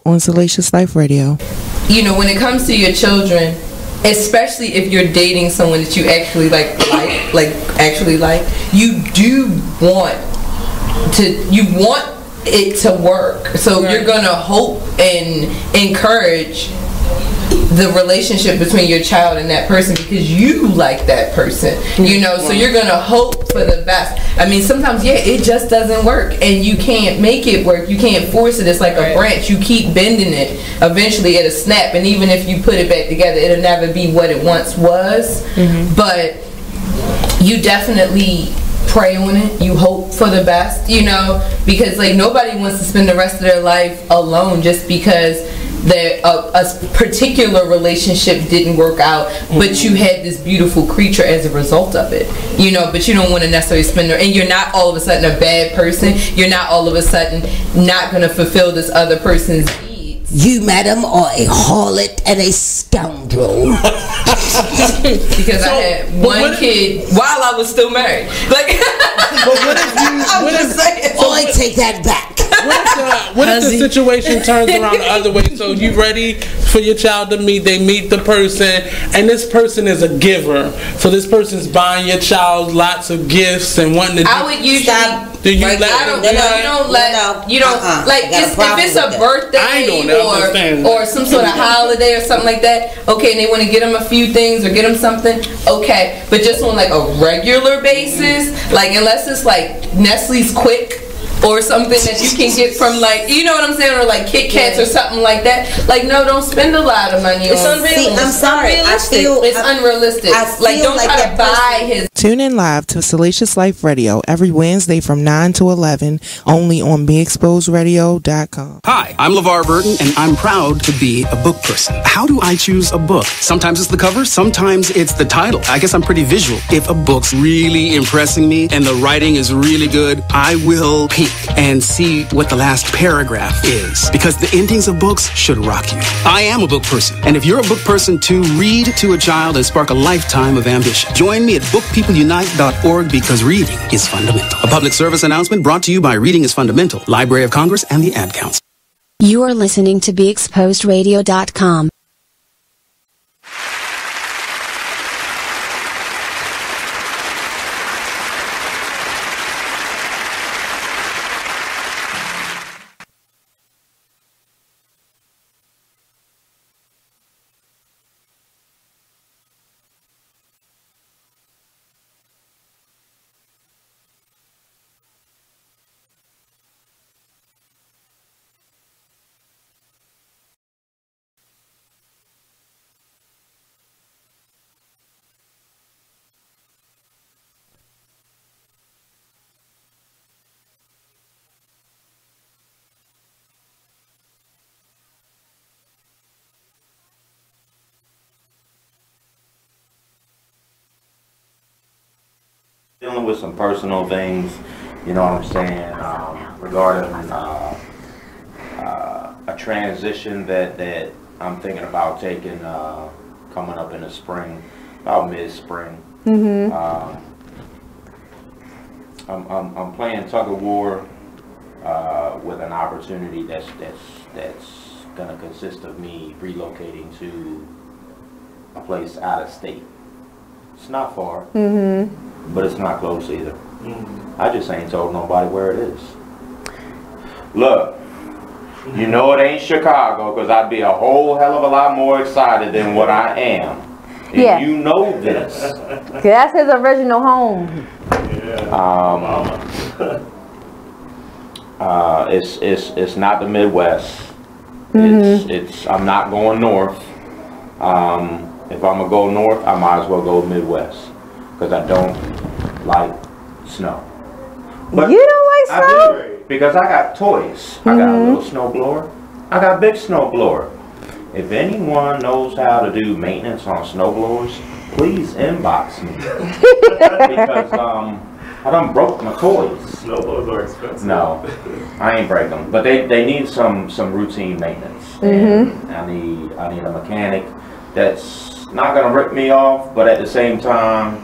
on Salacious Life Radio. You know, when it comes to your children, especially if you're dating someone that you actually like, you do want it to work. So you're gonna hope and encourage the relationship between your child and that person because you like that person, you know. So you're gonna hope for the best. I mean, sometimes it just doesn't work, and you can't make it work. You can't force it. It's like a branch. You keep bending it. Eventually, it'll snap, and even if you put it back together, it'll never be what it once was. But you definitely pray on it. You hope for the best, you know, because like nobody wants to spend the rest of their life alone just because a particular relationship didn't work out, but you had this beautiful creature as a result of it, you know. But you don't want to necessarily spend and you're not all of a sudden a bad person. You're not all of a sudden not going to fulfill this other person's needs. You, madam, are a harlot and a scoundrel. Because I had one kid while I was still married. Like, but what if you? I take that back. What if the situation turns around the other way? So you ready for your child to meet? They meet the person, and this person is a giver. So this person's buying your child lots of gifts and wanting to. I would usually. Stop. Do you Right let? You don't like if it's a birthday or some sort of holiday or something like that. Okay, and they want to get them a few things or get them something. Okay, but just on like a regular basis, like unless it's like Nestle's Quick or something that you can get from like, you know what I'm saying, or like Kit Kats or something like that. Like, no, don't spend a lot of money on. I'm sorry, it's unrealistic. Like, don't try to buy his. Tune in live to Salacious Life Radio every Wednesday from 9 to 11, only on BeExposedRadio.com. Hi, I'm LeVar Burton, and I'm proud to be a book person. How do I choose a book? Sometimes it's the cover, sometimes it's the title. I guess I'm pretty visual. If a book's really impressing me and the writing is really good, I will peek and see what the last paragraph is, because the endings of books should rock you. I am a book person, and if you're a book person too, read to a child and spark a lifetime of ambition. Join me at bookpeopleunite.org because reading is fundamental. A public service announcement brought to you by Reading is Fundamental, Library of Congress, and the Ad Council. You are listening to BeExposedRadio.com. Dealing with some personal things, you know what I'm saying, regarding a transition that I'm thinking about taking coming up in the spring, about mid-spring. I'm playing tug of war with an opportunity that's going to consist of me relocating to a place out of state. It's not far, but it's not close either. I just ain't told nobody where it is. Look, you know it ain't Chicago, because I'd be a whole hell of a lot more excited than what I am. And you know this. That's his original home. It's not the Midwest. I'm not going north. If I'm gonna go north, I might as well go Midwest, because I don't like snow. But you don't like snow? Because I got toys. I got a little snow blower. I got a big snow blower. If anyone knows how to do maintenance on snow blowers, please inbox me. Because I done broke my toys. Snow blowers are expensive. No, I ain't break them, but they need some routine maintenance. And I need a mechanic that's not gonna rip me off, but at the same time,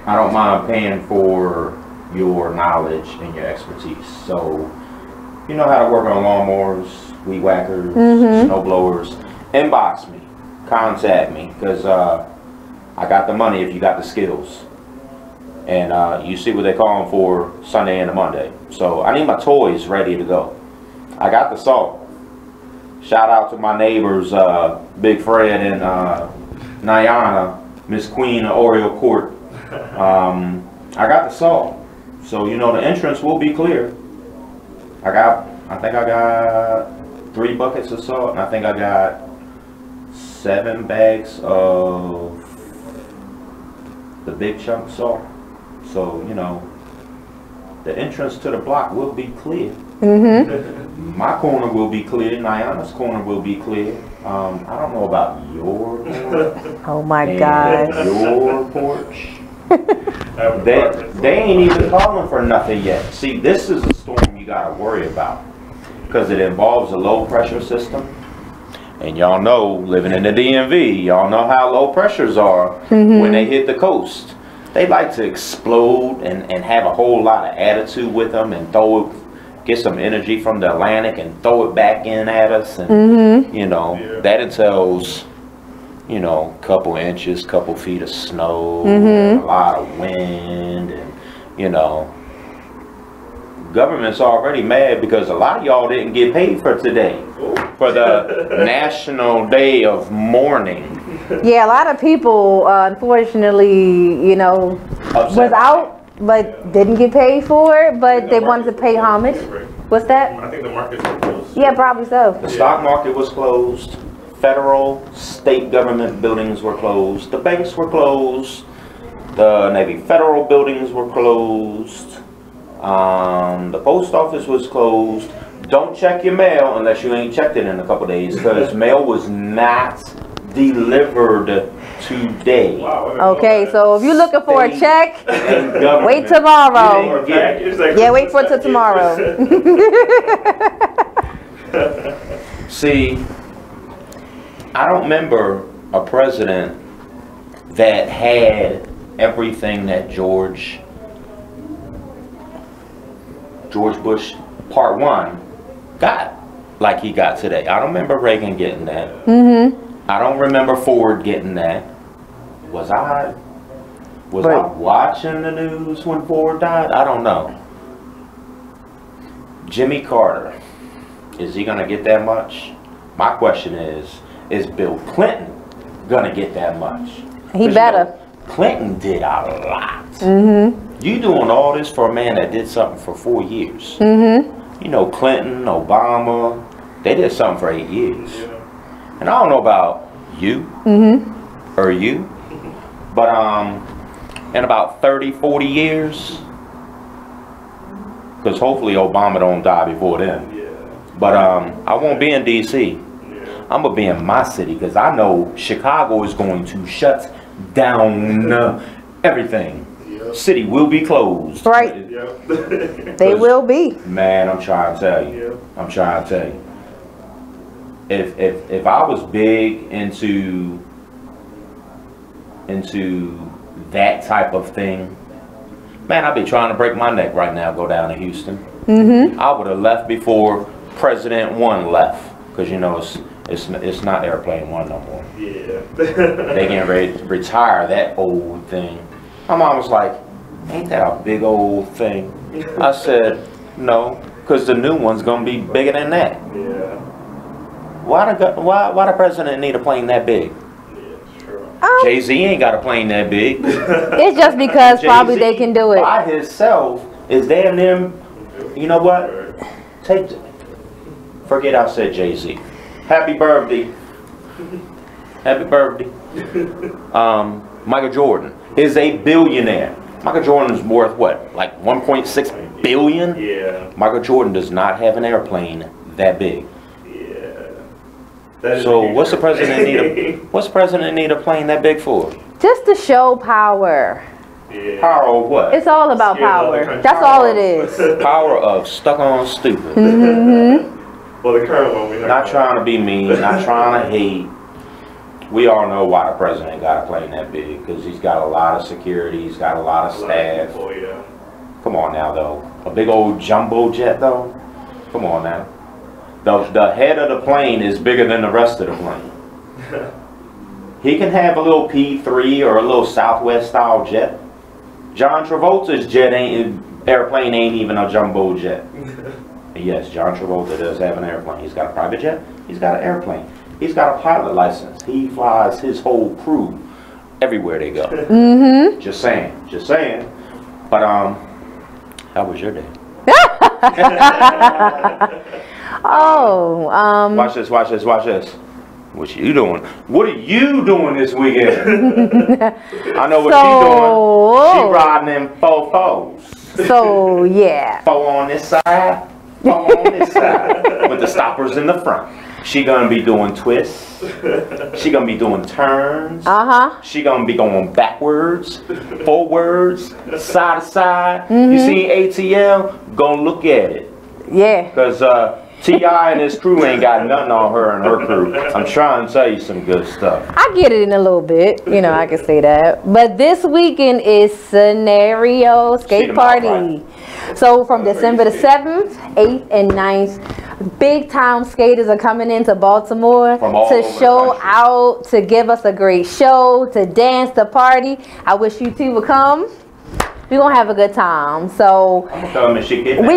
I don't mind paying for your knowledge and your expertise. So, you know how to work on lawnmowers, weed whackers, snow blowers, inbox me, contact me, because I got the money if you got the skills. And you see what they're calling for Sunday and Monday. So I need my toys ready to go. I got the salt. Shout out to my neighbors, Big Fred and Nyana, Miss Queen of Oriole Court. I got the salt. So, you know, the entrance will be clear. I think I got 3 buckets of salt, and I think I got 7 bags of the big chunk salt. So, you know, the entrance to the block will be clear. My corner will be clear. Nyana's corner will be clear. I don't know about your corner. Oh my God. Your porch. They ain't even calling for nothing yet. See, this is a storm you gotta worry about because it involves a low pressure system. And y'all know, living in the DMV, y'all know how low pressures are when they hit the coast. They like to explode and have a whole lot of attitude with them and get some energy from the Atlantic and throw it back in at us. And, you know, that entails, you know, a couple inches, couple feet of snow, a lot of wind, and, you know, government's already mad because a lot of y'all didn't get paid for today, for the National Day of Mourning. Yeah, a lot of people, unfortunately, you know, was out but didn't get paid for it, but they wanted to pay homage. What's that? I think the markets were closed. Yeah, probably so. The stock market was closed. Federal, state government buildings were closed. The banks were closed. The Navy Federal buildings were closed. The post office was closed. Don't check your mail unless you ain't checked it in a couple days, because mail was not delivered today. Wow, Okay, so if you're looking for a check, wait tomorrow. Yeah, wait for it till tomorrow. See, I don't remember a president that had everything that George Bush Part 1 got like he got today. I don't remember Reagan getting that. I don't remember Ford getting that. Was I watching the news when Ford died? I don't know. Jimmy Carter, is he gonna get that much? My question is Bill Clinton gonna get that much? He better. You know, Clinton did a lot. You doing all this for a man that did something for 4 years. You know, Clinton, Obama, they did something for 8 years. And I don't know about you or you, but in about 30, 40 years, because hopefully Obama don't die before then. But I won't be in DC. I'm gonna be in my city because I know Chicago is going to shut down everything. City will be closed. Right. They will be. Man, I'm trying to tell you. I'm trying to tell you. If I was big into that type of thing, man, I'd be trying to break my neck right now, go down to Houston. I would have left before President 1 left, because you know it's not Airplane 1 no more. They getting ready to retire that old thing. My mom was like, ain't that a big old thing? I said, no, because the new one's gonna be bigger than that. Why the president need a plane that big? Jay-Z ain't got a plane that big. It's just because probably they can do it. By himself is damn near, you know what? Forget I said Jay-Z. Happy birthday. Happy birthday. Michael Jordan is a billionaire. Michael Jordan is worth what? Like 1.6 billion? Michael Jordan does not have an airplane that big. So what's the president need a plane that big for? Just to show power. Power of what? It's all about power. That's all it is. Power of stuck on stupid. Well, the current one, we're not trying to be mean, not trying to hate. We all know why the president got a plane that big, because he's got a lot of security, he's got a lot of staff. Come on now, though. A big old jumbo jet, though? Come on now. The head of the plane is bigger than the rest of the plane. He can have a little P3 or a little Southwest style jet. John Travolta's airplane ain't even a jumbo jet. Yes, John Travolta does have an airplane. He's got a private jet. He's got an airplane. He's got a pilot license. He flies his whole crew everywhere they go. Just saying. Just saying. But how was your day? Watch this. Watch this. What you doing? What are you doing this weekend? I know what she's doing. She riding them 4-4s. So yeah. 4 on this side, 4 on this side, with the stoppers in the front. She gonna be doing twists. She gonna be doing turns. She gonna be going backwards, forwards, side to side. You see ATL? Go look at it. Yeah. Cause T.I. and his crew ain't got nothing on her and her crew. I'm trying to tell you some good stuff. I get it in a little bit, you know, I can say that. But this weekend is Scenario Skate Party. So from December the 7th, 8th, and 9th, big time skaters are coming into Baltimore to show out, to give us a great show, to dance, to party. I wish you two would come. We're going to have a good time. So we're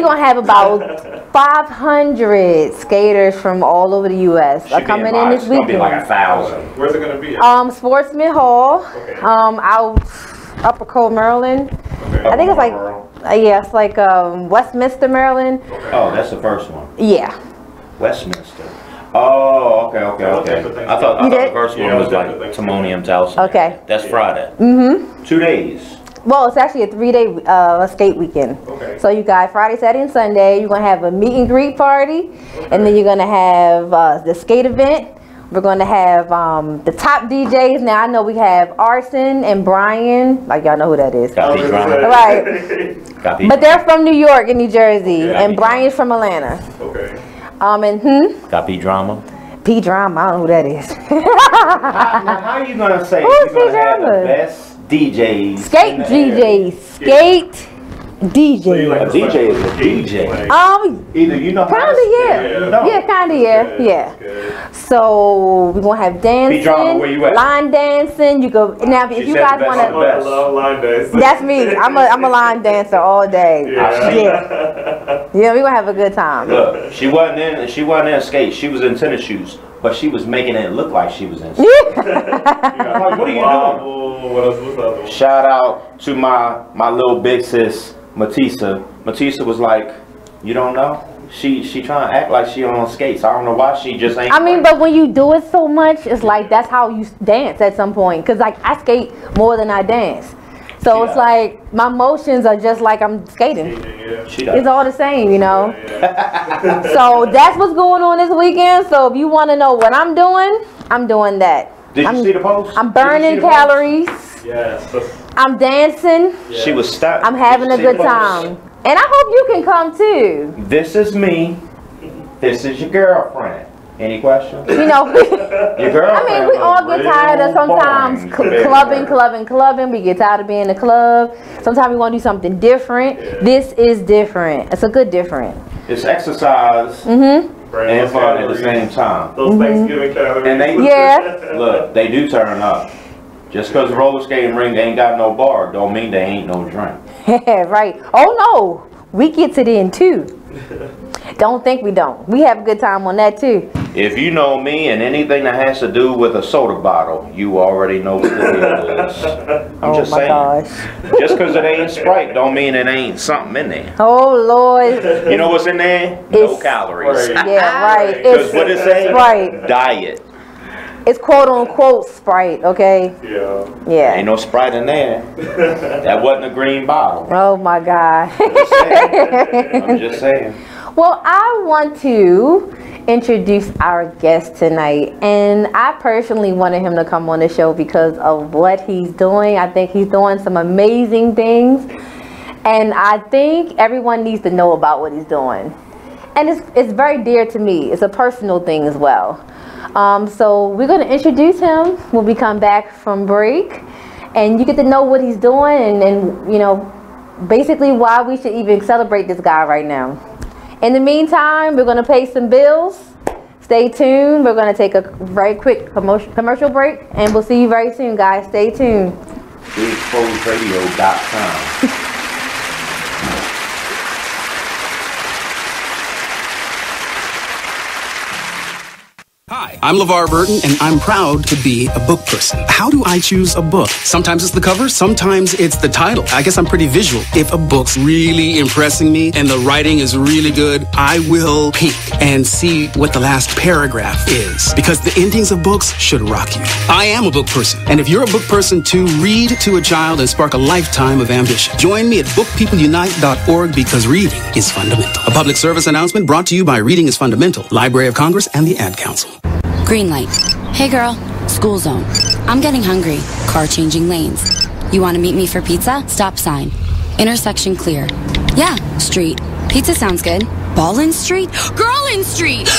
going to have about 500 skaters from all over the U.S. are coming in this weekend. It's going to be like 1,000. Where's it going to be? Sportsman Hall, out Upper Cove, Maryland. I think it's like, it's like Westminster, Maryland. Oh, that's the first one. Yeah. Westminster. Oh, okay. I thought the first one was like Timonium Towson. Okay. That's Friday. 2 days. Well, it's actually a 3-day skate weekend. Okay. So you got Friday, Saturday, and Sunday. You're going to have a meet and greet party. Okay. And then you're going to have the skate event. We're going to have the top DJs. Now, I know we have Arson and Brian. Like, y'all know who that is. Copy drama. Right. But they're from New York and New Jersey. And Brian's from Atlanta. Okay. Copy drama. P Drama. I don't know who that is. How are you going to say you're going to have the best DJs? Skate DJs. Skate DJ. So a DJ is a DJ. Either you know how to yeah. So we're gonna have dancing, line dancing. You go now if you guys wanna. I love line dancing. That's me. I'm a line dancer all day. Yeah, we're gonna have a good time. Look, she wasn't in skate. She was in tennis shoes. But she was making it look like she was in skate. Like, what are you doing? What else? Shout out to my little big sis, Matissa. Matissa was like, you don't know? She trying to act like she on skates. I don't know why she just ain't. I mean, but when you do it so much, it's like that's how you dance at some point. Cause like I skate more than I dance. So it's like my motions are just like I'm skating. It's all the same, you know. So that's what's going on this weekend. So if you want to know what I'm doing that. Did you see the post? I'm burning calories. Yes. I'm dancing. She was stuck. I'm having a good time. And I hope you can come too. This is me. This is your girlfriend. Any questions? You know, your girlfriend. I mean, we all get tired of sometimes clubbing. We get tired of being in the club. Sometimes we want to do something different. Yeah. This is different. It's a good different. It's exercise and fun at the same time. Those Thanksgiving calories. And they, look, they do turn up. Just because the roller skating ring ain't got no bar, don't mean they ain't no drink. Right. Oh no, we get it in too. Don't think we don't. We have a good time on that too. If you know me and anything that has to do with a soda bottle, you already know what the deal is. I'm just saying. Gosh. Just because it ain't Sprite don't mean it ain't something in there. Oh Lord. You know what's in there? No calories. Yeah, right. Because what it say? Sprite. Diet. It's quote unquote Sprite, okay? Yeah. Ain't no Sprite in there. That wasn't a green bottle. Oh my God. I'm just saying. Well, I want to introduce our guest tonight, and I personally wanted him to come on the show because of what he's doing. I think he's doing some amazing things, and I think everyone needs to know about what he's doing. And it's very dear to me. It's a personal thing as well. So we're going to introduce him when we come back from break, and you get to know what he's doing and you know, basically why we should even celebrate this guy right now. In the meantime, we're going to pay some bills. Stay tuned. We're going to take a very quick commercial break, and we'll see you very soon, guys. Stay tuned. BigExposedRadio.com. Hi, I'm LeVar Burton, and I'm proud to be a book person. How do I choose a book? Sometimes it's the cover, sometimes it's the title. I guess I'm pretty visual. If a book's really impressing me and the writing is really good, I will peek and see what the last paragraph is, because the endings of books should rock you. I am a book person, and if you're a book person too, read to a child and spark a lifetime of ambition. Join me at bookpeopleunite.org, because reading is fundamental. A public service announcement brought to you by Reading is Fundamental, Library of Congress, and the Ad Council. Green light. Hey girl, school zone. I'm getting hungry. Car changing lanes. You want to meet me for pizza? Stop sign. Intersection clear. Yeah, street. Pizza sounds good. Ballin Street? Girlin Street!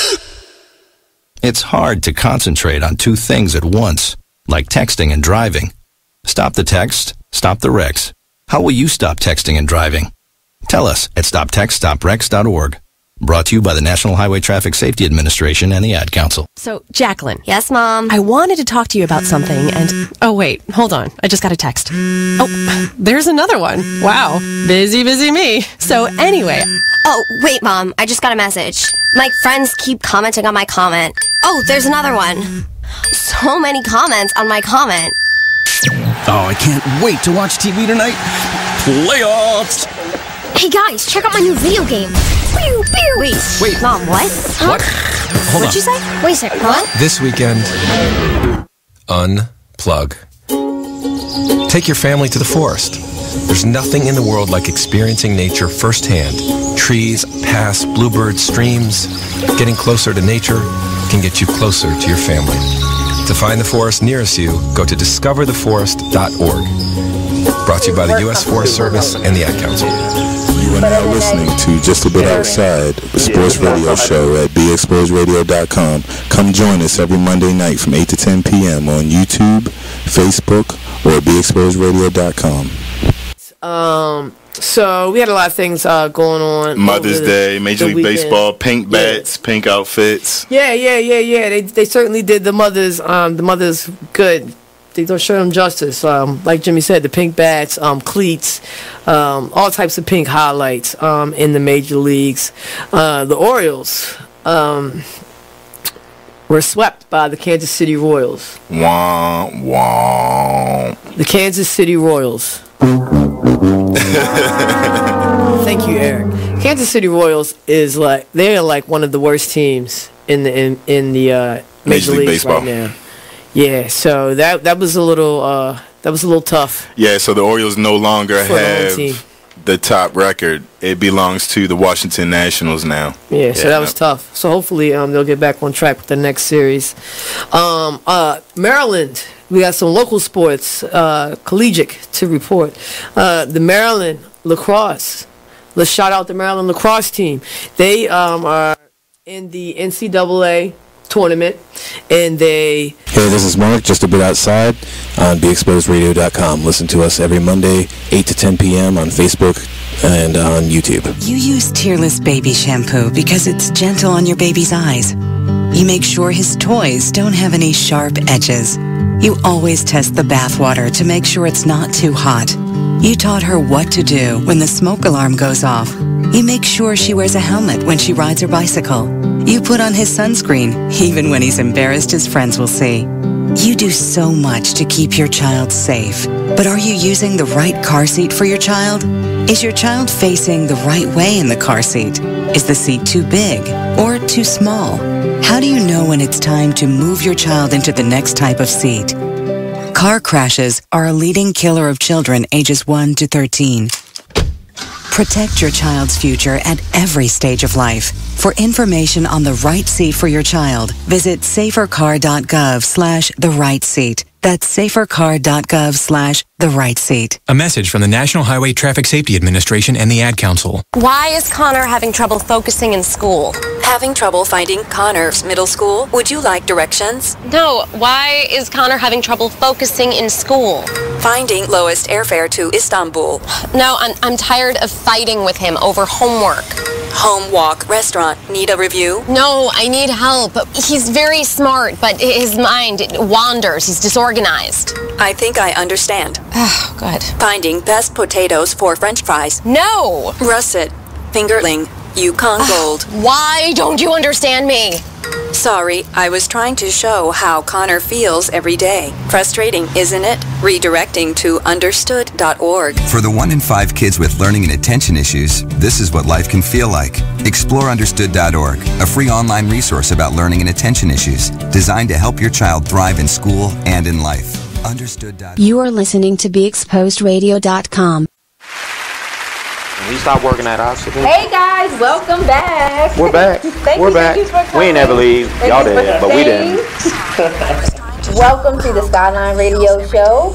It's hard to concentrate on two things at once, like texting and driving. Stop the text, stop the wrecks. How will you stop texting and driving? Tell us at stoptextstopwrecks.org. Brought to you by the National Highway Traffic Safety Administration and the Ad Council. So, Jacqueline. Yes, Mom? I wanted to talk to you about something and... Oh, wait. Hold on. I just got a text. Oh, there's another one. Wow. Busy me. So, anyway... Oh, wait, Mom. I just got a message. My friends keep commenting on my comment. Oh, there's another one. So many comments on my comment. Oh, I can't wait to watch TV tonight. Playoffs! Hey, guys, check out my new video game. Pew, pew. Wait, Mom, what? Huh? What? Hold What'd you say? Wait a second, what? This weekend, unplug. Take your family to the forest. There's nothing in the world like experiencing nature firsthand. Trees, paths, bluebirds, streams. Getting closer to nature can get you closer to your family. To find the forest nearest you, go to discovertheforest.org. Brought to you by the U.S. Forest Service and the Ad Council. You are now listening to Just a Bit Outside, the sports radio show at BeExposedRadio.com. Come join us every Monday night from 8 to 10 p.m. on YouTube, Facebook, or at BeExposedRadio.com. So we had a lot of things going on. Mother's Day, Major League Baseball, pink bats, pink outfits. Yeah. They certainly did the mothers good. They don't show them justice. Like Jimmy said, the pink bats, cleats, all types of pink highlights in the major leagues. The Orioles were swept by the Kansas City Royals. Wah, wah. The Kansas City Royals. Thank you, Eric. Kansas City Royals is they're like one of the worst teams in the Major League Baseball right now. Yeah, so that was a little tough. Yeah, so the Orioles no longer have the top record. It belongs to the Washington Nationals now. Yeah, so that was tough. So hopefully they'll get back on track with the next series. Maryland, we got some local sports, collegiate to report. The Maryland lacrosse. Let's shout out the Maryland lacrosse team. They are in the NCAA tournament, and Hey, this is Mark, Just a Bit Outside on BeExposedRadio.com. Listen to us every Monday, 8 to 10 p.m. on Facebook and on YouTube. You use Tearless Baby Shampoo because it's gentle on your baby's eyes. You make sure his toys don't have any sharp edges. You always test the bathwater to make sure it's not too hot. You taught her what to do when the smoke alarm goes off. You make sure she wears a helmet when she rides her bicycle. You put on his sunscreen, even when he's embarrassed his friends will see. You do so much to keep your child safe. But are you using the right car seat for your child? Is your child facing the right way in the car seat? Is the seat too big or too small? How do you know when it's time to move your child into the next type of seat? Car crashes are a leading killer of children ages 1 to 13. Protect your child's future at every stage of life. For information on the right seat for your child, visit safercar.gov/the-right-seat. That's safercar.gov/the-right-seat. A message from the National Highway Traffic Safety Administration and the Ad Council. Why is Connor having trouble focusing in school? Having trouble finding Connor's middle school? Would you like directions? No, why is Connor having trouble focusing in school? Finding lowest airfare to Istanbul. No, I'm tired of fighting with him over homework. home, walk, restaurant. Need a review? No, I need help. He's very smart, but his mind wanders. He's disorganized. I think I understand. Oh, good. Finding best potatoes for French fries. No! Russet, fingerling, Yukon Gold. Why don't you understand me? Sorry, I was trying to show how Connor feels every day. Frustrating, isn't it? Redirecting to understood.org. For the 1 in 5 kids with learning and attention issues, this is what life can feel like. Explore understood.org, a free online resource about learning and attention issues, designed to help your child thrive in school and in life. Understood.org. You are listening to BeExposedRadio.com. We stopped working at us. Hey guys, welcome back. We're back. We're back. We ain't never leave. Y'all did, but we didn't. Welcome to the Skylyne Radio Show.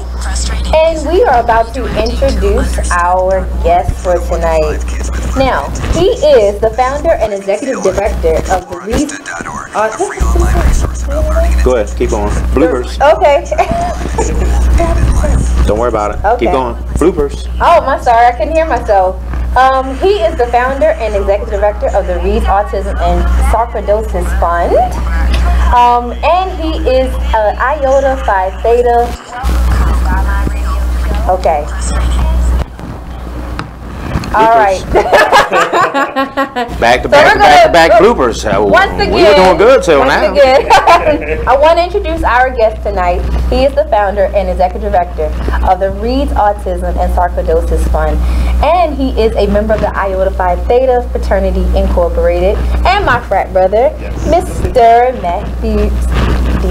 And we are about to introduce our guest for tonight. Now, he is the founder and executive director of the Reese. Go ahead, keep going. Bloopers. Okay. Don't worry about it. Okay. Keep going. Bloopers. Oh, my sorry, I couldn't hear myself. He is the founder and executive director of the Reese Autism and Sarcoidosis Fund. And he is Iota Phi Theta. Okay. All right. Back to back bloopers. Once again, we were doing good till now. I want to introduce our guest tonight. He is the founder and executive director of the Reed's Autism and Sarcoidosis Fund, and he is a member of the Iota Phi Theta Fraternity Incorporated, and my frat brother, Mr. Matthew D.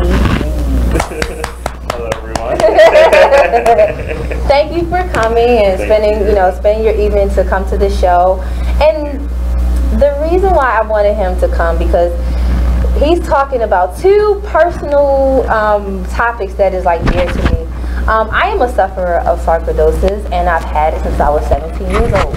Hello, everyone. Thank you for coming and spending your evening to come to the show. And the reason why I wanted him to come, because he's talking about two personal topics that is like dear to me. I am a sufferer of sarcoidosis, and I've had it since I was 17 years old.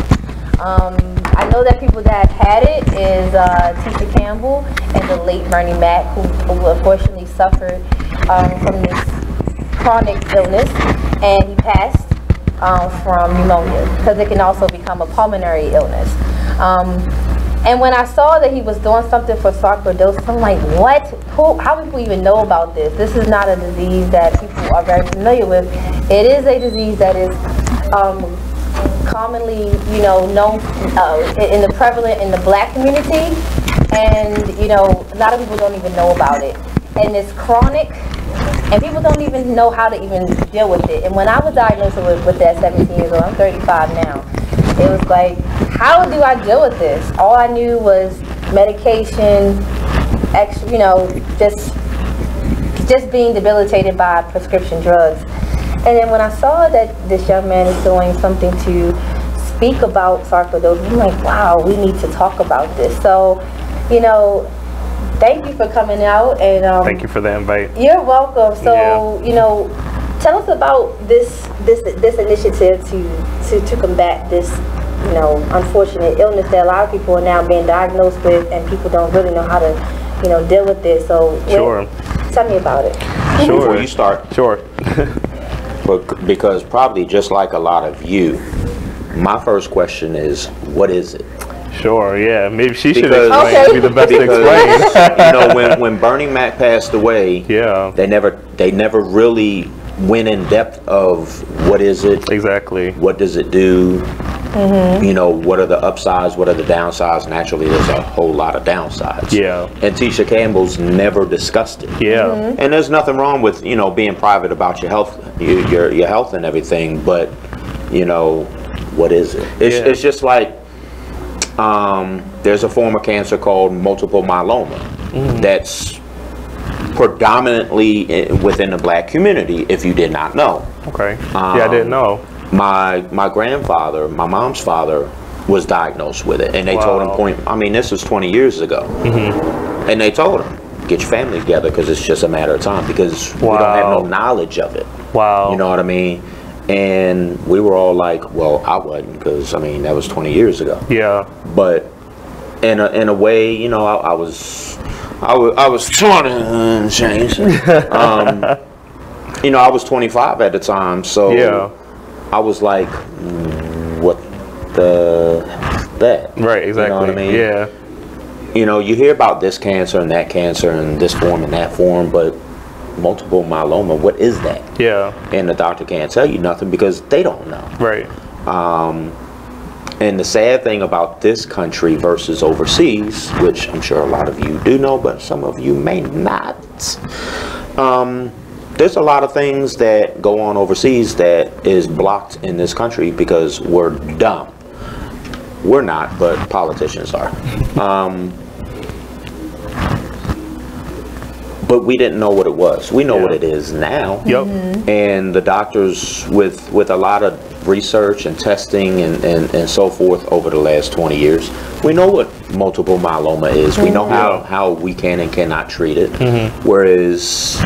I know that people that had it is Tisha Campbell and the late Bernie Mac, who unfortunately suffered from this chronic illness, and he passed from pneumonia, because it can also become a pulmonary illness. And when I saw that he was doing something for sarcoidosis, I'm like, what? How do people even know about this? This is not a disease that people are very familiar with. It is a disease that is commonly, known in the prevalent in the Black community, and a lot of people don't even know about it. And it's chronic, and people don't even know how to even deal with it. And when I was diagnosed with that 17 years old, I'm 35 now, it was like, how do I deal with this? All I knew was medication, just being debilitated by prescription drugs. And then when I saw that this young man is doing something to speak about sarcoidosis, I'm like, wow, we need to talk about this. So, thank you for coming out, and thank you for the invite. You're welcome. So, tell us about this initiative to combat this, unfortunate illness that a lot of people are now being diagnosed with, and people don't really know how to, deal with this. So, sure. Tell me about it. Sure. Before you start. Sure. Because probably just like a lot of you, my first question is, what is it? Sure, yeah. Maybe she should explain. Be the best to explain. When Bernie Mac passed away, they never really went in depth of what is it exactly, what does it do, what are the upsides, what are the downsides. Naturally, there's a whole lot of downsides. Yeah. And Tisha Campbell's never discussed it. Yeah. And there's nothing wrong with being private about your health, your health and everything. But what is it? It's just like. There's a form of cancer called multiple myeloma that's predominantly within the Black community, if you did not know. Okay. I didn't know. My grandfather, my mom's father, was diagnosed with it, and they told him this was 20 years ago, and they told him, get your family together, because it's just a matter of time, because we don't have no knowledge of it. Wow. You know what I mean? And we were all like, well, I wasn't, because that was 20 years ago. Yeah. But in a way, I was 20 and change. I was 25 at the time, so I was like, what the that. Right, exactly. You know what I mean? Yeah. You know, you hear about this cancer and that cancer and this form and that form, but multiple myeloma, what is that? Yeah. And the doctor can't tell you nothing because they don't know. Right. And the sad thing about this country versus overseas, which I'm sure a lot of you do know, but some of you may not, there's a lot of things that go on overseas that is blocked in this country because we're dumb. We're not, but politicians are. But we didn't know what it was. We know what it is now. Yep. And the doctors, with a lot of research and testing and so forth over the last 20 years, we know what multiple myeloma is. We know how we can and cannot treat it. Whereas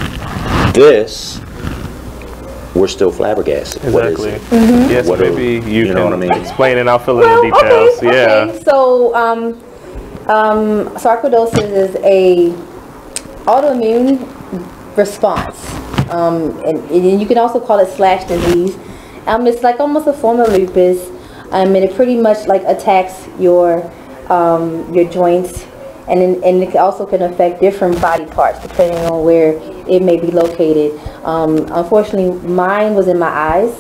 this, we're still flabbergasted. Exactly. What is it? Yes, maybe you can know what I mean? explain and I'll fill in the details. Okay. So, sarcoidosis is a autoimmune response, and you can also call it slash disease. It's like almost a form of lupus, and it pretty much like attacks your joints, and it also can affect different body parts depending on where it may be located. Unfortunately, mine was in my eyes,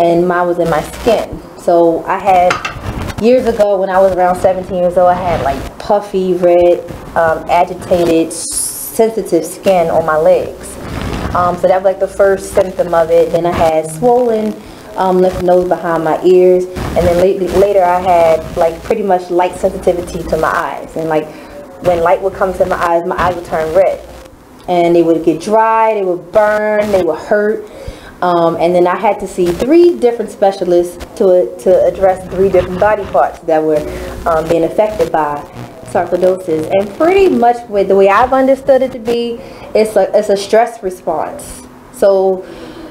and mine was in my skin. So I had, years ago when I was around 17 years old, I had like puffy, red, agitated, sensitive skin on my legs. So that was like the first symptom of it. Then I had swollen lymph nodes behind my ears, and then later I had like pretty much light sensitivity to my eyes, and like when light would come to my eyes would turn red, and they would get dry, they would burn, they would hurt, and then I had to see 3 different specialists to address 3 different body parts that were being affected by sarcoidosis. And pretty much with the way I've understood it to be, it's a stress response. So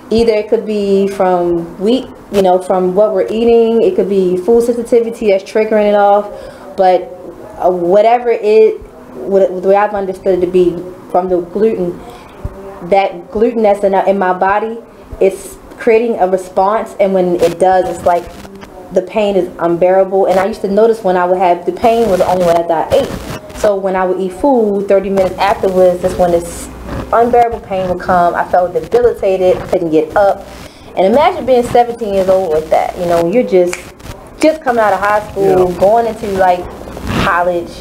either it could be from from what we're eating, it could be food sensitivity that's triggering it off, but whatever the way I've understood it to be from the gluten, that gluten that's in my body, it's creating a response, and when it does, it's like the pain is unbearable. And I used to notice when I would have, the pain was only when I ate. So when I would eat food, 30 minutes afterwards, that's when this unbearable pain would come. I felt debilitated, couldn't get up. And imagine being 17 years old with that. You know, you're just coming out of high school, going into like college,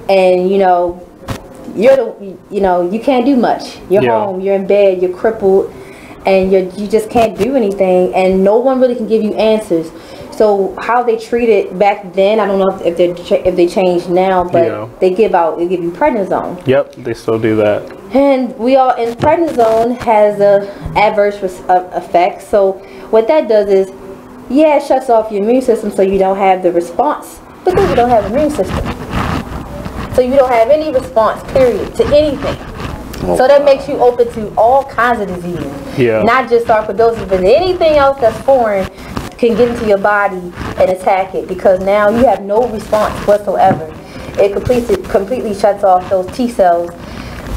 and you can't do much. You're home, you're in bed, you're crippled, and you just can't do anything, and no one really can give you answers. So how they treat it back then, I don't know if they changed now, but they give you prednisone. Yep, they still do that. And prednisone has a adverse effect. So what that does is, it shuts off your immune system, so you don't have the response, because you don't have an immune system. So you don't have any response, period, to anything. So that makes you open to all kinds of diseases. Yeah. Not just sarcoidosis, but anything else that's foreign can get into your body and attack it, because now you have no response whatsoever. It completely shuts off those T cells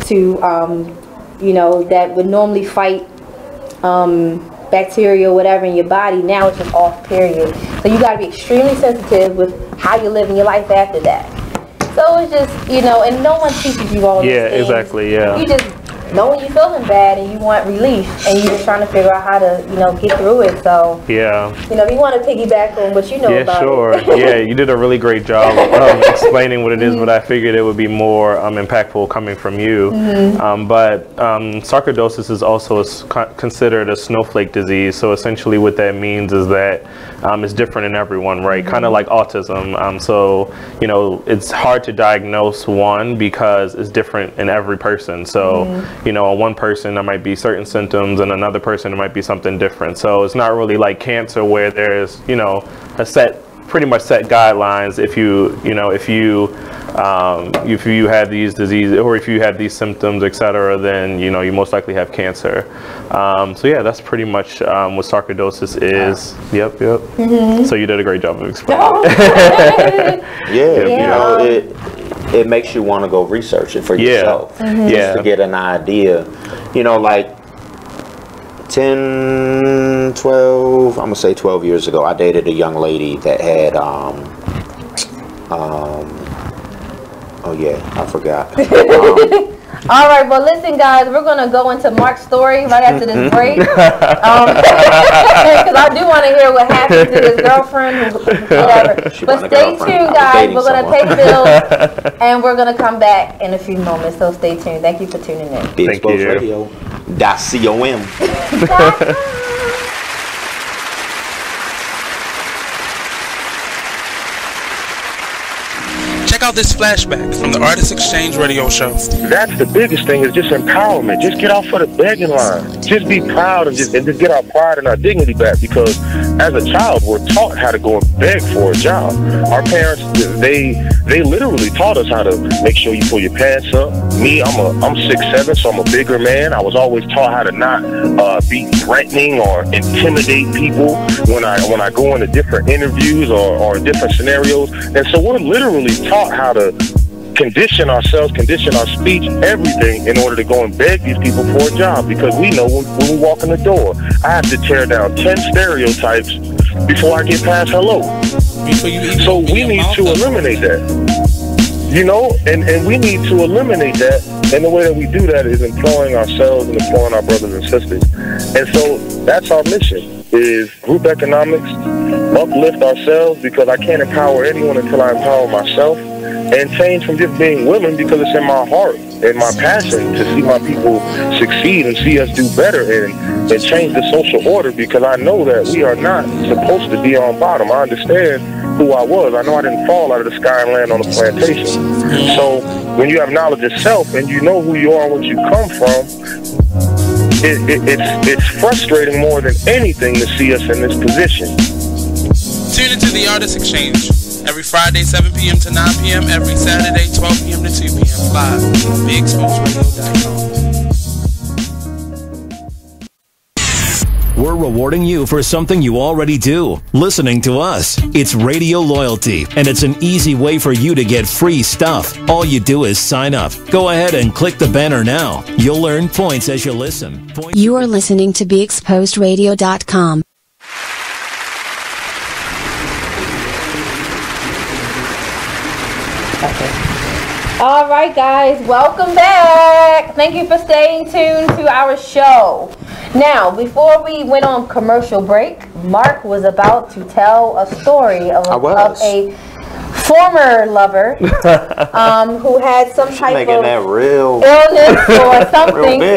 to that would normally fight bacteria or whatever in your body. Now it's just off, period. So you got to be extremely sensitive with how you're living your life after that. So it's just, and no one teaches you all these things. Yeah, exactly, yeah. You just know when you're feeling bad and you want relief, and you're just trying to figure out how to, get through it. So, if you want to piggyback on what you know about sure. it. Yeah, you did a really great job of explaining what it is, but I figured it would be more impactful coming from you. But sarcoidosis is also considered a snowflake disease. So essentially what that means is that it's different in everyone, right? Kind of like autism. So, it's hard to diagnose one because it's different in every person. So, on one person there might be certain symptoms, and another person there might be something different. So it's not really like cancer where there's pretty much set guidelines. If you have these diseases, or if you have these symptoms, etc., then you most likely have cancer. So yeah, that's pretty much what sarcoidosis is. Yep. So you did a great job of explaining. It makes you want to go research it for yourself. Just to get an idea. Like 10, 12, I'm going to say 12 years ago, I dated a young lady that had Oh yeah, I forgot. All right, well, listen, guys, we're going to go into Mark's story right after this break. Because I do want to hear what happened to his girlfriend, whatever. But stay tuned, guys. We're going to pay bills, and we're going to come back in a few moments. So stay tuned. Thank you for tuning in. Big Exposed Radio. .com. Check out this flashback from the Artist Exchange radio show. That's the biggest thing, is just empowerment. Just get off of the begging line. Just be proud and just get our pride and our dignity back, because as a child, we're taught how to go and beg for a job. Our parents, they literally taught us how to make sure you pull your pants up. Me, I'm 6'7", so I'm a bigger man. I was always taught how to not be threatening or intimidate people when I go into different interviews or different scenarios. And so we're literally taught how to condition ourselves, condition our speech, everything, in order to go and beg these people for a job, because we know when we walk in the door, I have to tear down 10 stereotypes before I get past hello. So we need to eliminate that. You know, and we need to eliminate that, and the way that we do that is employing ourselves and employing our brothers and sisters. And so that's our mission, is group economics, uplift ourselves, because I can't empower anyone until I empower myself, and change from just being willing, because it's in my heart and my passion to see my people succeed and see us do better and change the social order, because I know that we are not supposed to be on bottom. I understand who I was. I know I didn't fall out of the sky and land on a plantation. So when you have knowledge of self and you know who you are and what you come from, it's frustrating more than anything to see us in this position. Tune into the Artist Exchange every Friday, 7 p.m. to 9 p.m. Every Saturday, 12 p.m. to 2 p.m. live on BigExposedRadio.com. We're rewarding you for something you already do, listening to us. It's radio loyalty, and it's an easy way for you to get free stuff. All you do is sign up. Go ahead and click the banner now. You'll earn points as you listen. You are listening to BeExposedRadio.com. All right, guys, welcome back. Thank you for staying tuned to our show. Now, before we went on commercial break, Mark was about to tell a story of a former lover who had some type of illness or something.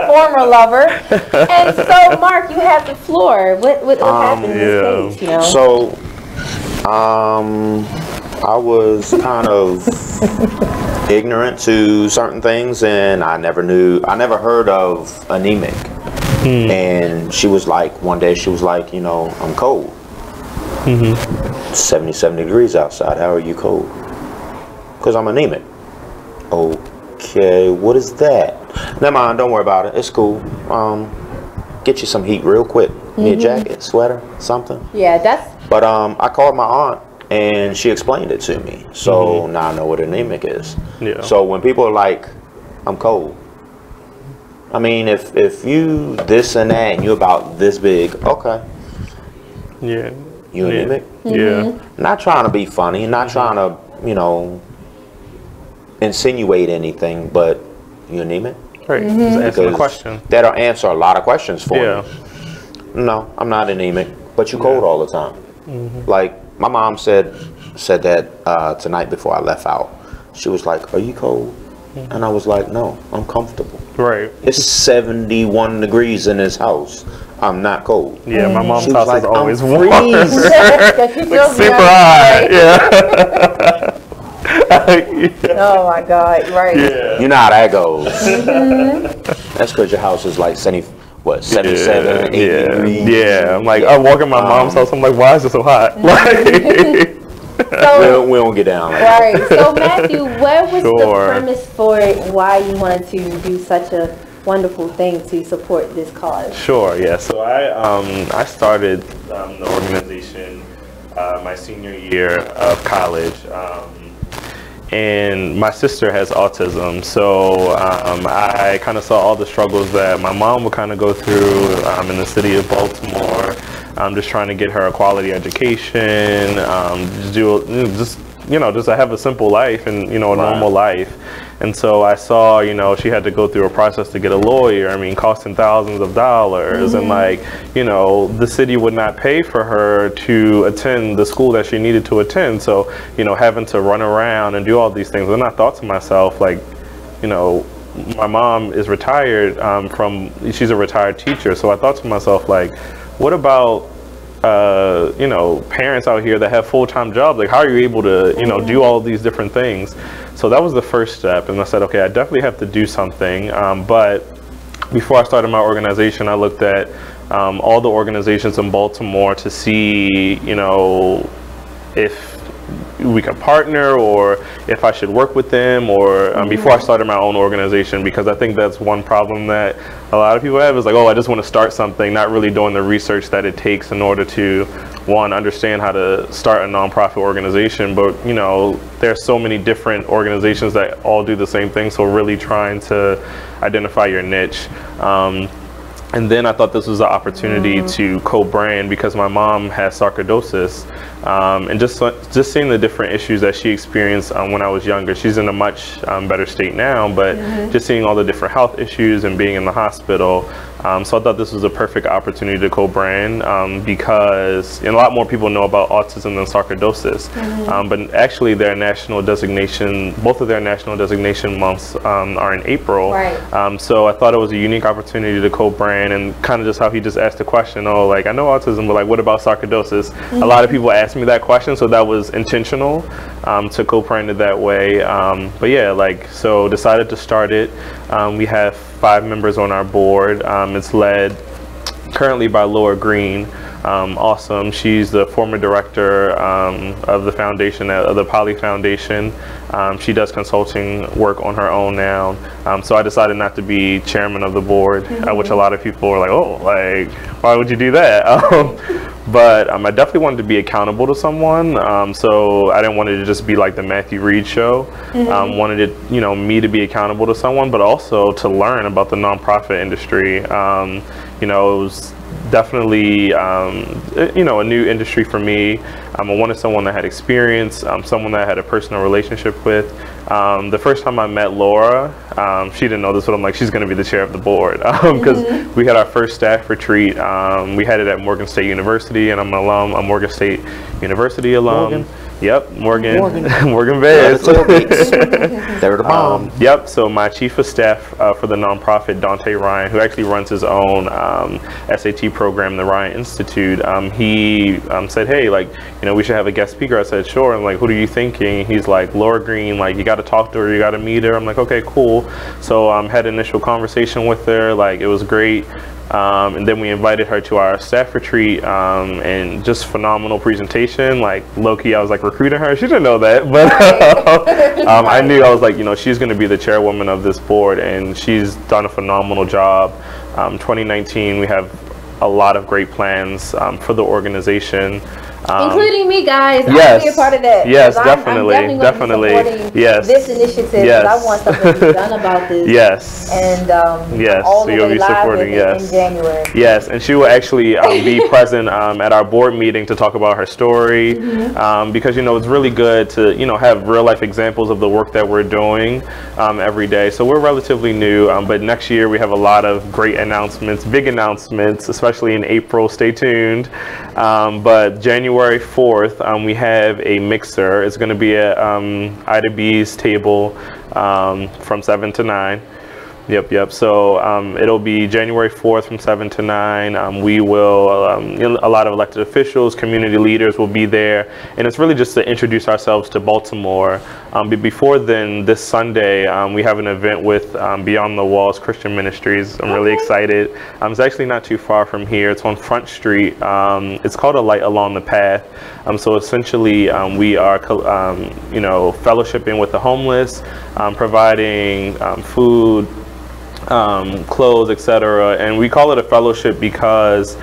Former lover. And so, Mark, you have the floor. What happened in this case? You know? So, I was kind of ignorant to certain things, and I never heard of anemic. And she was like, one day she was like, you know, I'm cold. 77 degrees outside. How are you cold? Because I'm anemic. Okay, what is that? Never mind, don't worry about it. It's cool. Get you some heat real quick. Need a jacket, sweater, something. Yeah, that's. But I called my aunt, and she explained it to me. So now I know what anemic is. Yeah. So when people are like, I'm cold. I mean, if you this and that and you about this big, okay. Yeah. You anemic? Yeah. Not trying to be funny, not trying to, you know, insinuate anything, but you anemic? Right. Just answer the question. That'll answer a lot of questions for me. No, I'm not anemic, but you cold all the time. Like my mom said that tonight before I left out. She was like, "Are you cold?" And I was like, "No, I'm comfortable." Right. It's 71 degrees in this house. I'm not cold. Yeah, my mom's house is always I'm warm. freezing. Like super hot. Yeah. Oh my God! Right. Yeah. You know how that goes. That's because your house is like 77, 80 degrees. Yeah. I'm like, I walk in my mom's house. I'm like, why is it so hot? Like. So, we don't get down like right. So Matthew, what was the premise for why you wanted to do such a wonderful thing to support this cause? Sure. Yeah. So I started the organization my senior year of college. And my sister has autism, so I kind of saw all the struggles that my mom would kind of go through in the city of Baltimore. Just trying to get her a quality education, just you know, just to have a simple life and, you know, a normal life. And so I saw, you know, she had to go through a process to get a lawyer. I mean, costing thousands of dollars. And like, you know, the city would not pay for her to attend the school that she needed to attend. So, you know, having to run around and do all these things. And I thought to myself, like, you know, my mom is retired she's a retired teacher. So I thought to myself, like, what about, you know, parents out here that have full-time jobs? Like, how are you able to, you know, do all these different things? So that was the first step. And I said, okay, I definitely have to do something. But before I started my organization, I looked at all the organizations in Baltimore to see, you know, if we could partner or if I should work with them or before I started my own organization, because I think that's one problem that a lot of people have is like, oh, I just want to start something, not really doing the research that it takes in order to, one, understand how to start a nonprofit organization. But, you know, there's so many different organizations that all do the same thing. So really trying to identify your niche. And then I thought this was an opportunity to co-brand because my mom has sarcoidosis, and just seeing the different issues that she experienced when I was younger. She's in a much better state now, but just seeing all the different health issues and being in the hospital. So I thought this was a perfect opportunity to co-brand because a lot more people know about autism than sarcoidosis. But actually their national designation, both of their national designation months are in April. So I thought it was a unique opportunity to co-brand, and kind of just how he just asked the question, oh, like, I know autism, but like, what about sarcoidosis? A lot of people ask me that question, so that was intentional to co-brand it that way. But yeah, like, so decided to start it. We have 5 members on our board. It's led currently by Laura Green. Awesome. She's the former director of the foundation, of the Poly Foundation. She does consulting work on her own now. So I decided not to be chairman of the board, which a lot of people were like, oh, like, why would you do that? But I definitely wanted to be accountable to someone. So I didn't want it to just be like the Matthew Reed show. Wanted it, you know, me to be accountable to someone, but also to learn about the nonprofit industry. You know, it was definitely, you know, a new industry for me. I wanted someone that had experience, someone that I had a personal relationship with. The first time I met Laura, she didn't know this, but I'm like, she's going to be the chair of the board because we had our first staff retreat. We had it at Morgan State University, and I'm an alum, a Morgan State University alum. Morgan. Yep, Morgan Bears. They're the bomb. Yep, so my chief of staff for the nonprofit, Dante Ryan, who actually runs his own SAT program, the Ryan Institute, he said, hey, like, you know, we should have a guest speaker. I said, sure. I'm like, who are you thinking? He's like, Laura Green, like, you got to talk to her, you got to meet her. I'm like, okay, cool. So had an initial conversation with her, like, it was great. And then we invited her to our staff retreat, and just phenomenal presentation. Like, low-key, I was like recruiting her. She didn't know that, but I knew. I was like, you know, she's going to be the chairwoman of this board, and she's done a phenomenal job. 2019, we have a lot of great plans for the organization. Including me, guys. Yes. I'll be a part of that. Yes, definitely. I'm definitely Yes. This initiative. Yes. I want something to be done about this. Yes. And yes. all So the you'll way be live supporting. in January. Yes, and she will actually be present at our board meeting to talk about her story, because, you know, it's really good to, you know, have real life examples of the work that we're doing every day. So we're relatively new, but next year we have a lot of great announcements, big announcements, especially in April. Stay tuned. But January 4th, we have a mixer. It's going to be at Ida B's table from 7 to 9. Yep. So it'll be January 4th from 7 to 9. We will, a lot of elected officials, community leaders will be there. And it's really just to introduce ourselves to Baltimore. But before then, this Sunday, we have an event with Beyond the Walls Christian Ministries. I'm really excited. It's actually not too far from here. It's on Front Street. It's called A Light Along the Path. So essentially, we are, you know, fellowshipping with the homeless, providing food, clothes, etc. And we call it a fellowship because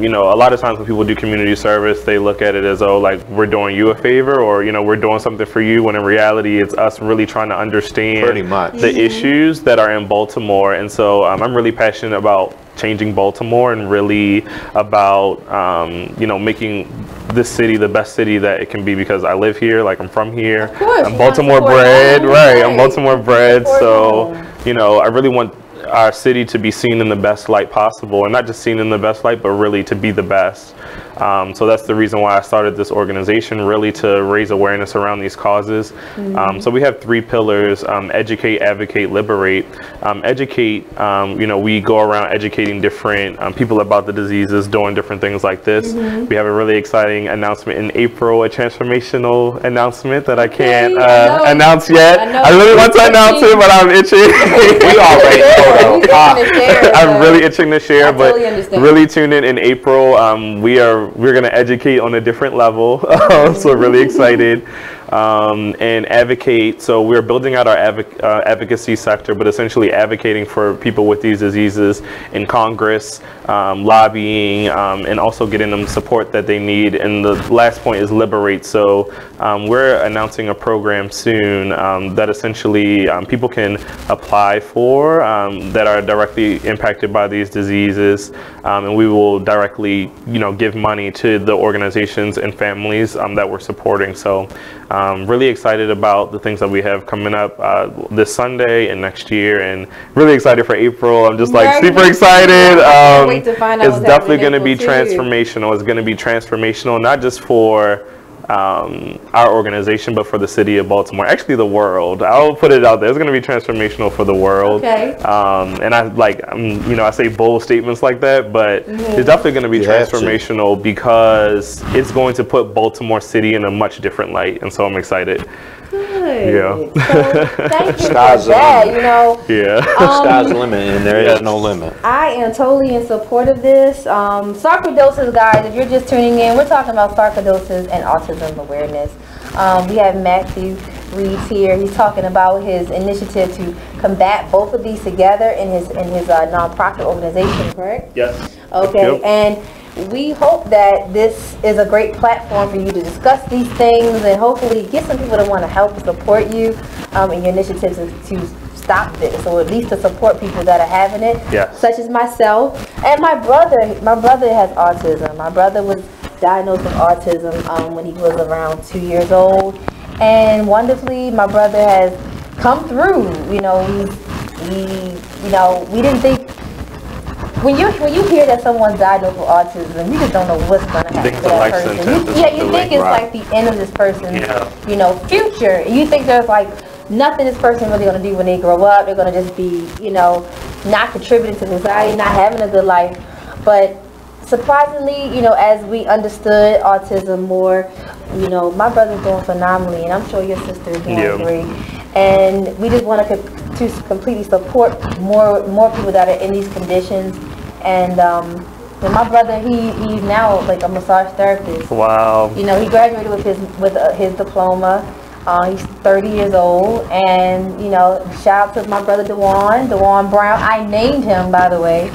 you know, a lot of times when people do community service, they look at it as, oh, like, we're doing you a favor, or, you know, we're doing something for you, when in reality it's us really trying to understand the issues that are in Baltimore. And so I'm really passionate about changing Baltimore and really about you know, making this city the best city that it can be because I live here, like I'm from here. Of course, I'm Baltimore bred, right? I'm Baltimore bred, so you know, I really want our city to be seen in the best light possible, and not just seen in the best light, but really to be the best. So that's the reason why I started this organization, really to raise awareness around these causes. So we have 3 pillars: educate, advocate, liberate. Educate, you know, we go around educating different people about the diseases, doing different things like this. We have a really exciting announcement in April, a transformational announcement that I can't announce yet. I really want to announce it, but I'm itching. We already I'm really itching to share, but understand. really tune in April. We're going to educate on a different level, so really excited. And advocate. So we're building out our advocacy sector, but essentially advocating for people with these diseases in Congress, lobbying, and also getting them support that they need. And the last point is liberate. So we're announcing a program soon that essentially people can apply for that are directly impacted by these diseases, and we will directly, you know, give money to the organizations and families that we're supporting. So really excited about the things that we have coming up this Sunday and next year, and really excited for April. I'm just like super excited. Wait to find out it's definitely going to be transformational. It's going to be transformational, not just for our organization, but for the city of Baltimore, actually the world. I'll put it out there. It's going to be transformational for the world. Okay. And I like, you know, I say bold statements like that, but it's definitely going to be transformational because it's going to put Baltimore City in a much different light, and so I'm excited. Good. Yeah. So, thank you Sky's for that. You know. Yeah. Sky's the limit, and there is no limit. I am totally in support of this. Sarcoidosis, guys, if you're just tuning in, we're talking about sarcoidosis and autism awareness. We have Matthew Reeves here. He's talking about his initiative to combat both of these together in his nonprofit organization, correct? Yes. Okay. Yep. And we hope that this is a great platform for you to discuss these things and hopefully get some people that want to help and support you in your initiatives to stop this, or at least to support people that are having it, such as myself and my brother. My brother has autism. My brother was diagnosed with autism when he was around 2 years old, and wonderfully my brother has come through. You know, we didn't think, when you hear that someone's diagnosed with autism, you just don't know what's going to happen to that person. You think it's like the end of this person's, you know, future. You think there's like nothing this person really going to do when they grow up. They're going to just be, you know, not contributing to society, not having a good life. But surprisingly, you know, as we understood autism more, you know, my brother's doing phenomenally, and I'm sure your sister is doing great. And we just want to completely support more people that are in these conditions. And my brother, he's now like a massage therapist. Wow. You know, he graduated with his diploma. He's 30 years old, and you know, shout out to my brother Dewan Brown. I named him, by the way.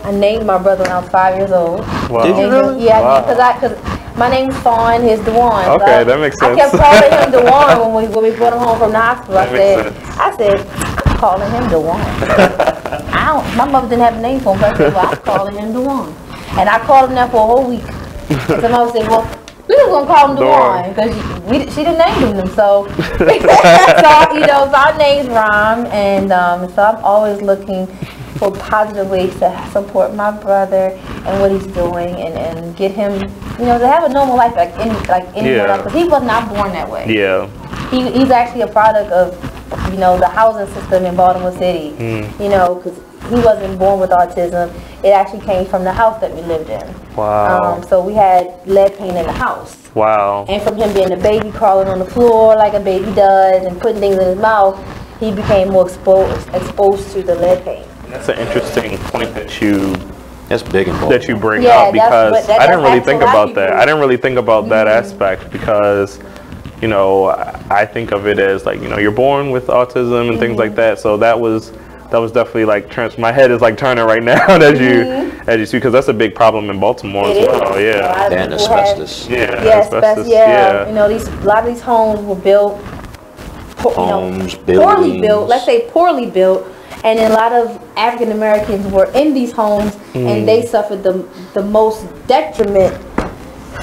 I named my brother when I was 5 years old. Wow. Did you really? Yeah, because my name's Fawn, his Dewan. Okay, that makes sense. I kept calling him Dewan when we brought him home from the hospital. I said, I'm calling him Dewan. My mother didn't have a name for him, but I said, well, I'm calling him Dewan. And I called him that for a whole week. And my mother said, well, we were gonna call him Dewan because she didn't name him. So, you know, so our names rhyme, and so I'm always looking for positive ways to support my brother and what he's doing, and get him, you know, to have a normal life like anyone else. Because he was not born that way. Yeah. He's actually a product of, you know, the housing system in Baltimore City. You know, because he wasn't born with autism. It actually came from the house that we lived in. Wow. So we had lead paint in the house. Wow. And from him being a baby, crawling on the floor like a baby does and putting things in his mouth, he became more exposed to the lead paint. That's an interesting point that you bring Yeah, up, because I didn't really think about that. I didn't really think about that aspect, because, you know, I think of it as like, you know, you're born with autism and things like that. So that was definitely like my head is like turning right now as you see, because that's a big problem in Baltimore as well. Yeah. And asbestos. Asbestos. You know, a lot of these homes were built, poorly built. Let's say poorly built. And a lot of African Americans were in these homes, and they suffered the most detriment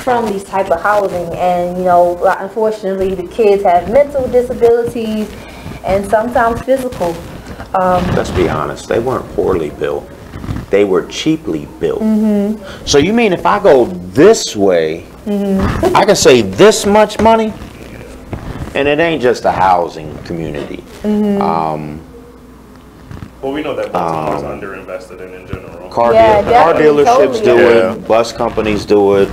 from these type of housing, and you know, unfortunately, the kids have mental disabilities and sometimes physical. Let's be honest, they weren't poorly built. They were cheaply built. Mm-hmm. So you mean if I go this way, Mm-hmm. I can save this much money? And it ain't just a housing community. Mm-hmm. Well, we know that Baltimore is underinvested in general. Car dealerships do it. Bus companies do it.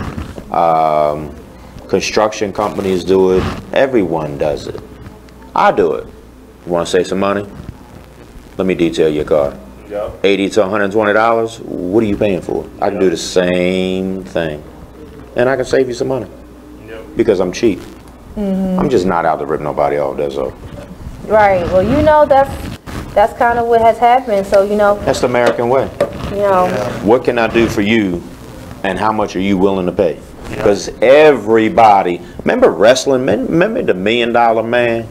Construction companies do it. Everyone does it. I do it. You want to save some money? Let me detail your car. Yep. $80 to $120. What are you paying for? I can do the same thing, and I can save you some money because I'm cheap. Mm-hmm. I'm just not out to rip nobody off. That's all. Right. Well, you know, that's kind of what has happened. So you know, That's the American way. you know, What can I do for you, and how much are you willing to pay? Because everybody, remember wrestling, remember the $1 Million Man?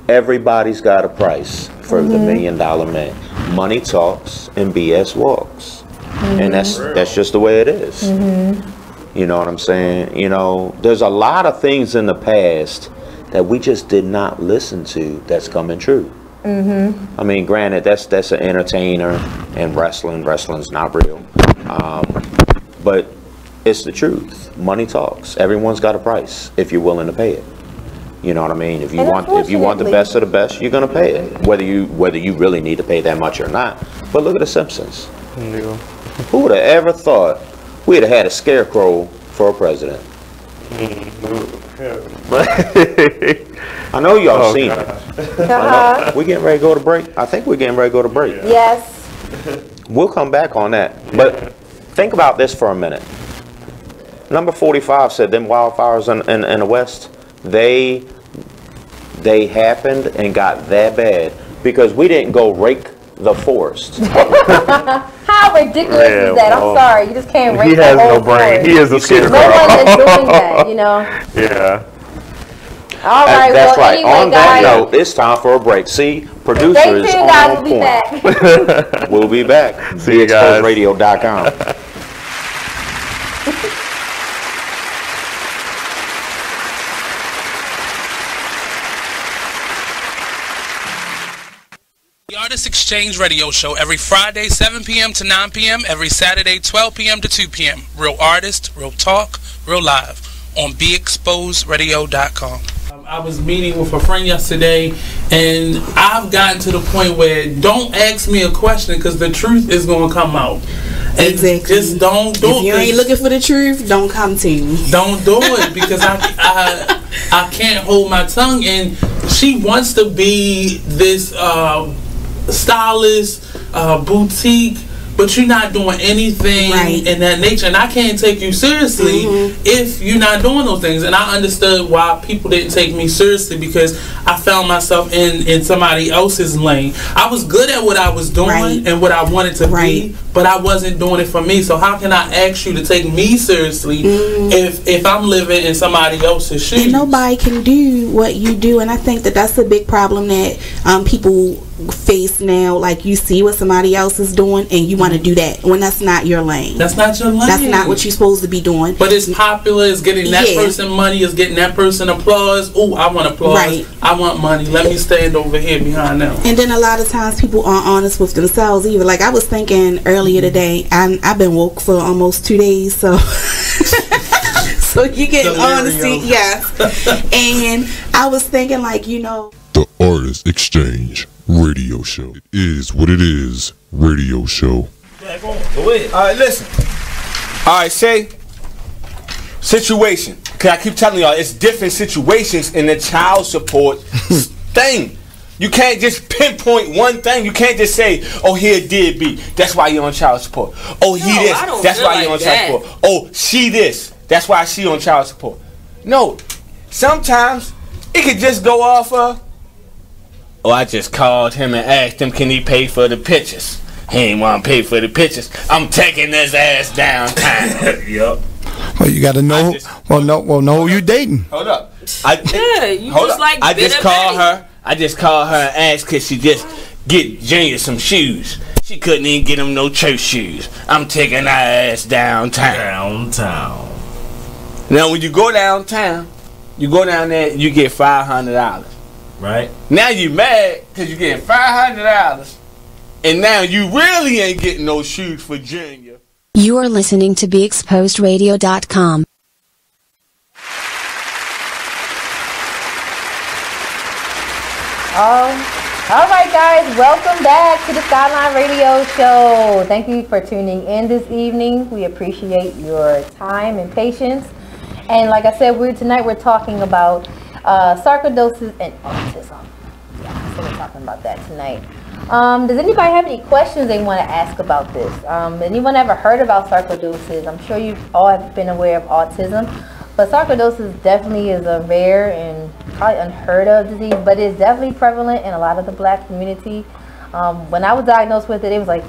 Everybody's got a price for the $1 Million Man. Money talks and BS walks. And that's just the way it is. You know what I'm saying? You know, there's a lot of things in the past that we just did not listen to that's coming true. I mean, granted, that's an entertainer, and wrestling's not real. But it's the truth. Money talks. Everyone's got a price if you're willing to pay it. You know what I mean? If you want the best of the best, you're gonna pay it, whether you really need to pay that much or not. But look at The Simpsons. Who would have ever thought we'd have had a scarecrow for a president? I know y'all seen it. We getting ready to go to break. I think we're getting ready to go to break. Yes. We'll come back on that. But think about this for a minute. Number 45 said them wildfires in the West, they happened and got that bad because we didn't go rake the forest. How ridiculous is that? I'm sorry, you just can't rake He has the whole no brain. forest. He is a scarecrow. No one is doing that, you know. Yeah. All right, That's well, right. anyway, On that guys. note, it's time for a break. See, producers Stay tuned, guys. on We'll be point. back. We'll be back. See you guys. BeExposedRadio.com. The Artist Exchange Radio Show every Friday, 7 p.m. to 9 p.m., every Saturday, 12 p.m. to 2 p.m. Real artist, real talk, real live on BeExposedRadio.com. I was meeting with a friend yesterday, and I've gotten to the point where don't ask me a question because the truth is going to come out. And exactly. Just don't do it. If you ain't looking for the truth, don't come to me. Don't do it because I can't hold my tongue. And she wants to be this stylist, boutique, but you're not doing anything in that nature, and I can't take you seriously if you're not doing those things. And I understood why people didn't take me seriously because I found myself in somebody else's lane. I was good at what I was doing and what I wanted to be, but I wasn't doing it for me. So how can I ask you to take me seriously if I'm living in somebody else's shoes? And nobody can do what you do, and I think that that's a big problem that people face now. Like, you see what somebody else is doing and you want to do that when that's not your lane. That's not your lane. That's not what you're supposed to be doing. But it's popular, it's getting that person money, it's getting that person applause. Oh, I want applause. I want money. Let me stand over here behind them. And then a lot of times people aren't honest with themselves either. Like, I was thinking earlier today, I've been woke for almost 2 days, so so you get honesty, yes. And I was thinking, like, you know, The Artist Exchange Radio Show. It is what it is. Radio show. Go ahead. All right, listen. All right, say situation. Cause I keep telling y'all, it's different situations in the child support thing. You can't just pinpoint one thing. You can't just say, "Oh, here did be. That's why you're on child support. Oh, he this. That's why you're on child support. Oh, she this. That's why she on child support." No. Sometimes it could just go off of, "Oh, I just called him and asked him, can he pay for the pictures? He ain't want to pay for the pictures. I'm taking his ass downtown." Yup. Well, you got to know. Know who you dating. Hold up. You Hold just up. like I just Bitter called Betty. her. I just called her and asked could she just get Junior some shoes. She couldn't even get him no church shoes. I'm taking her ass downtown. Now, when you go downtown, you go down there, you get $500. Right. Now you mad because you get $500, and now you really ain't getting no shoes for Junior. You are listening to BeExposedRadio.com. All right, guys, welcome back to the Skylyne Radio Show. Thank you for tuning in this evening. We appreciate your time and patience. And like I said, tonight we're talking about sarcoidosis and autism. Yeah, so we're talking about that tonight. Does anybody have any questions they want to ask about this? Anyone ever heard about sarcoidosis? I'm sure you all have been aware of autism, but sarcoidosis definitely is a rare and probably unheard of disease, but it's definitely prevalent in a lot of the black community. When I was diagnosed with it, it was like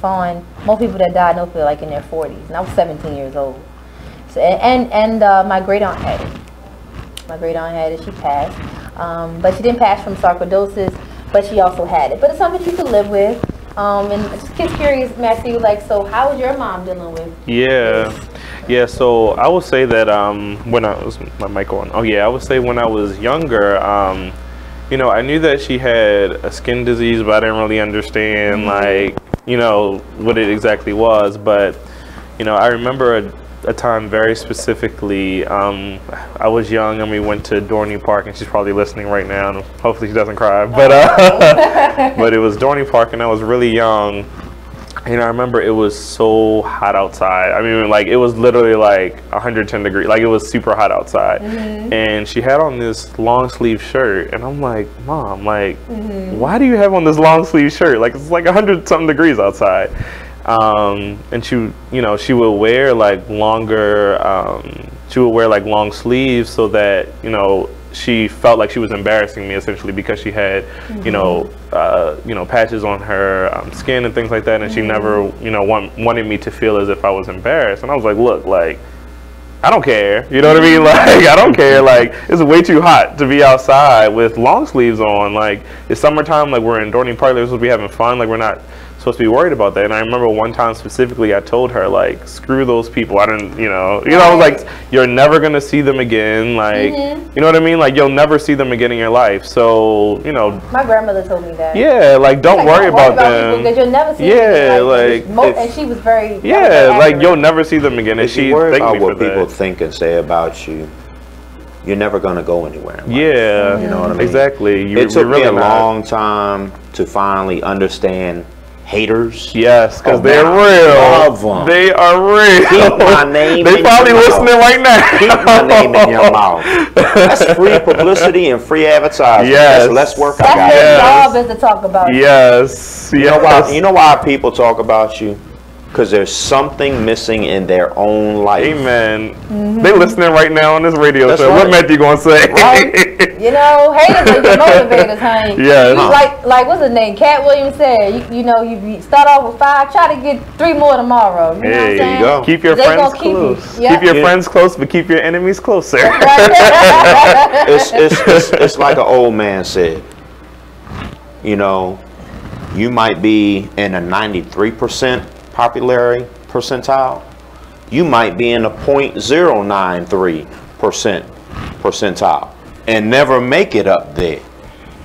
most people that diagnosed with it like in their 40s, and I was 17 years old. So, and my great aunt had it. My great aunt had it. She passed, but she didn't pass from sarcoidosis. But she also had it. But it's something you can live with. And just curious, Matthew, like, so how was your mom dealing with this? Yeah, so I would say that when I was, my mic on. Oh yeah, I would say when I was younger, you know, I knew that she had a skin disease, but I didn't really understand, like, you know, what it exactly was. But, you know, I remember a time very specifically. I was young and we went to Dorney Park, and she's probably listening right now, and hopefully she doesn't cry, but but it was Dorney Park, and I was really young, and I remember it was so hot outside. I mean, like, it was literally like 110 degrees, like it was super hot outside. And she had on this long sleeve shirt, and I'm like, Mom, like, why do you have on this long sleeve shirt? Like, it's like 100 something degrees outside. And she, you know, she would wear like longer, she would wear like long sleeves so that, you know, she felt like she was embarrassing me essentially because she had, you know, patches on her skin and things like that, and she never, you know, wanted me to feel as if I was embarrassed. And I was like, look, like, I don't care, you know what I mean? Like, I don't care, like, it's way too hot to be outside with long sleeves on. Like, it's summertime, like, we're in Dorney Park, we're supposed to be having fun, like, we're not supposed to be worried about that. And I remember one time specifically I told her, like, screw those people. I didn't, you know, like, you're never gonna see them again, like, you know what I mean? Like, you'll never see them again in your life. So, you know, my grandmother told me that. Yeah, like, don't worry about them. Because you'll never see them. Like, and she was very like, you'll never see them again. And she worry thanked about me for what people that. think and say about you, you're never going to go anywhere in life. Yeah, you know what I mean? Exactly. It took me a long time to finally understand haters. Yes, because they're real. They are real. Keep my name they in probably your listening mouth. right now. Keep my name in your mouth. That's free publicity and free advertising. Yes. That's less work I That's got. their job is to talk about you. Yes. You know why people talk about you? Because there's something missing in their own life. Amen. They listening right now on this radio That's show. right. What Matthew gonna say? Right? You know, haters are your motivators, honey. Yes. Like what's his name? Cat Williams said, you know, you start off with 5, try to get 3 more tomorrow. You know what I'm saying? You go. Keep your friends close. Keep your friends close, but keep your enemies closer. It's like an old man said. You know, you might be in a 93% popularity percentile. You might be in a 0.093% percentile and never make it up there.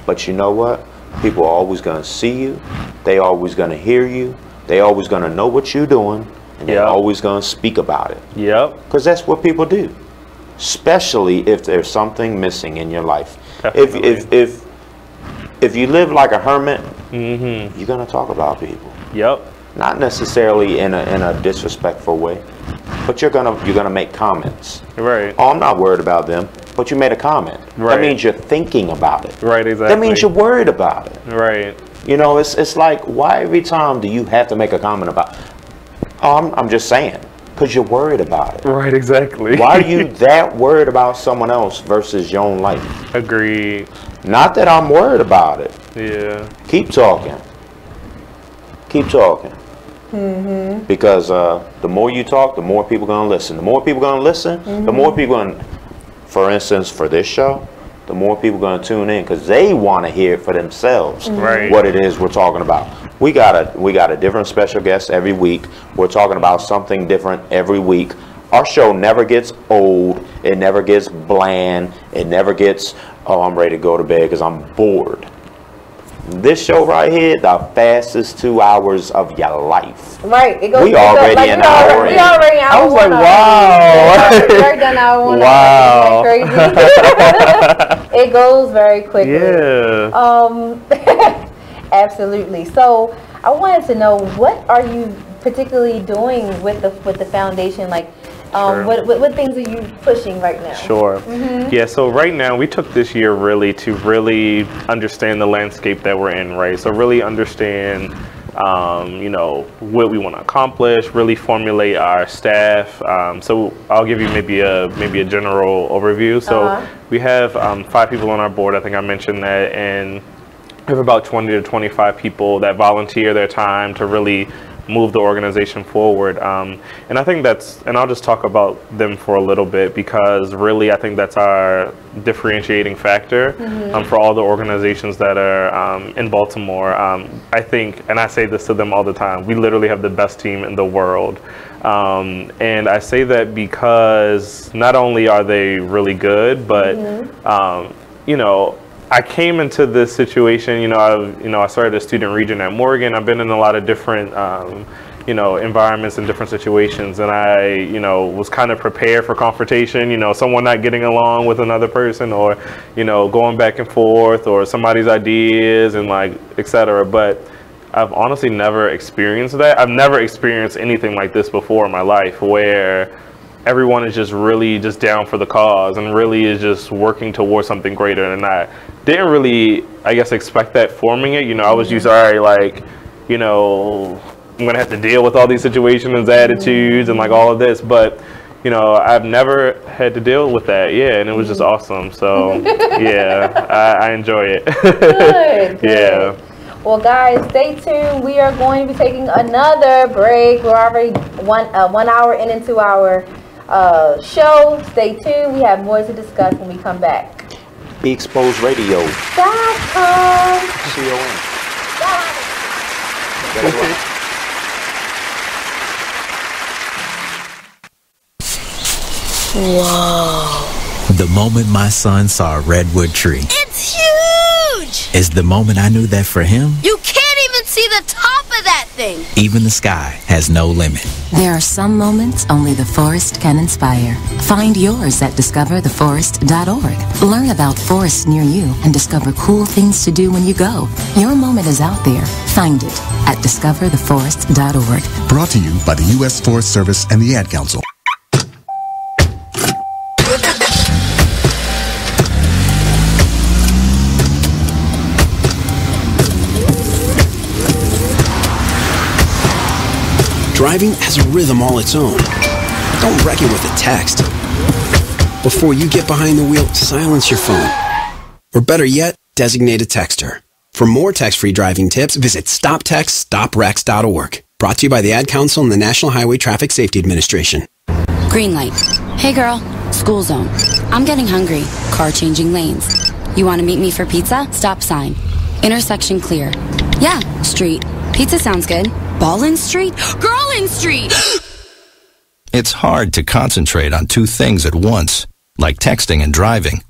But you know what? People are always going to see you. They always going to hear you. They always going to know what you're doing, and they're always going to speak about it. Yep. Because that's what people do, especially if there's something missing in your life. If you live like a hermit, you're going to talk about people. Yep. Not necessarily in a disrespectful way, but you're gonna make comments. Right. Oh, I'm not worried about them, but you made a comment. Right. That means you're thinking about it. Right. Exactly. That means you're worried about it. Right. You know, it's like, why every time do you have to make a comment about? Oh, I'm just saying, because you're worried about it. Right. Exactly. Why are you that worried about someone else versus your own life? Agreed. Not that I'm worried about it. Yeah. Keep talking. Keep talking. Because the more you talk, the more people going to listen. The more people going to listen, the more people going to, for instance, for this show, the more people going to tune in because they want to hear it for themselves what it is we're talking about. We got a different special guest every week. We're talking about something different every week. Our show never gets old. It never gets bland. It never gets, oh, I'm ready to go to bed because I'm bored. This show right here, the fastest 2 hours of your life. Right. It goes, we already in hour We already in hour. I was like, wow. We already done hour one. Wow. Crazy. It goes very quickly. Yeah. Absolutely. So I wanted to know, what are you particularly doing with the foundation? Like, Sure. what things are you pushing right now? Sure. Yeah, so right now we took this year really to really understand the landscape that we're in, right? So really understand, you know, what we want to accomplish, really formulate our staff. So I'll give you maybe a general overview. So we have 5 people on our board. I think I mentioned that, and we have about 20 to 25 people that volunteer their time to really move the organization forward, and I think that's, and I'll just talk about them for a little bit, because really I think that's our differentiating factor for all the organizations that are in Baltimore. I think, and I say this to them all the time, we literally have the best team in the world, and I say that because not only are they really good, but you know, I came into this situation, I started a student region at Morgan. I've been in a lot of different, environments and different situations, and I, was kind of prepared for confrontation, someone not getting along with another person, or, going back and forth, or somebody's ideas and like, etc. But I've honestly never experienced that. I've never experienced anything like this before in my life, where everyone is just really just down for the cause and really is just working towards something greater. And I didn't really, I guess, expect that forming it. I was used to, all right, like, I'm gonna have to deal with all these situations, attitudes, and like all of this. But, I've never had to deal with that. Yeah, and it was just awesome. So, yeah, I enjoy it. Good. Yeah. Well, guys, stay tuned. We are going to be taking another break. We're already 1 hour into our show. Stay tuned. We have more to discuss when we come back. Be Exposed Radio. .com. Whoa. The moment my son saw a redwood tree. It's huge! Is the moment I knew that for him, You can't even see the top of that thing! even the sky has no limit. There are some moments only the forest can inspire. Find yours at discovertheforest.org. Learn about forests near you and discover cool things to do when you go. Your moment is out there. Find it at discovertheforest.org. Brought to you by the U.S. Forest Service and the Ad Council. Driving has a rhythm all its own. Don't wreck it with a text. Before you get behind the wheel, silence your phone. Or better yet, designate a texter. For more text-free driving tips, visit stoptextstoprex.org. Brought to you by the Ad Council and the National Highway Traffic Safety Administration. Green light. Hey girl, school zone. I'm getting hungry. Car changing lanes. You want to meet me for pizza? Stop sign. Intersection clear. Yeah, street. Pizza sounds good. Ballin Street? Girlin Street! It's hard to concentrate on two things at once, like texting and driving.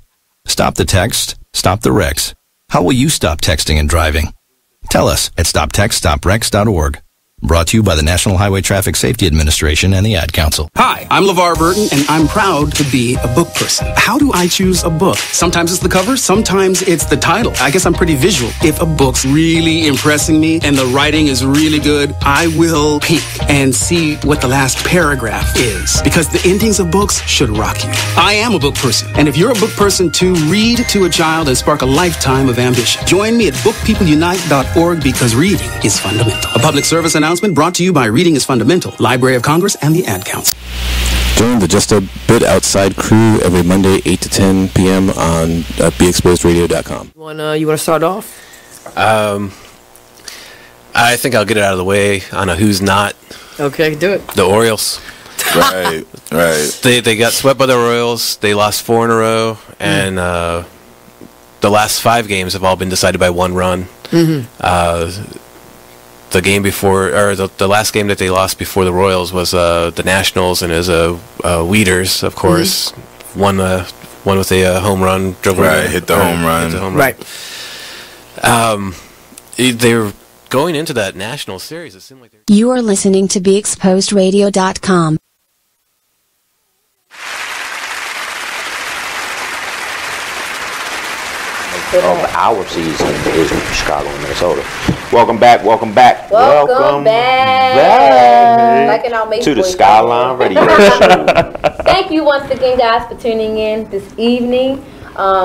Stop the text, stop the wrecks. How will you stop texting and driving? Tell us at stoptextstoprex.org. Brought to you by the National Highway Traffic Safety Administration and the Ad Council. Hi, I'm LeVar Burton, and I'm proud to be a book person. How do I choose a book? Sometimes it's the cover, sometimes it's the title. I guess I'm pretty visual. If a book's really impressing me and the writing is really good, I will peek and see what the last paragraph is, because the endings of books should rock you. I am a book person, and if you're a book person too, read to a child and spark a lifetime of ambition. Join me at bookpeopleunite.org, because reading is fundamental. A public service announcement brought to you by Reading is Fundamental, Library of Congress, and the Ad Council. Join the Just a Bit Outside crew every Monday, 8 to 10 p.m. on BeExposedRadio.com. You want to start off? I think I'll get it out of the way on a who's not. Okay, do it. The Orioles. Right. They got swept by the Royals. They lost 4 in a row, and the last 5 games have all been decided by 1 run. the game before, or the last game that they lost before the Royals was the Nationals, and it was Weeders, of course, won with a home run. Hit the home run. Right. They were going into that national series. It seemed like You are listening to BeExposedRadio.com. Of our season is Chicago and Minnesota. Welcome back. Welcome back. Welcome back. To the Skylyne Radio Show. Thank you once again, guys, for tuning in this evening.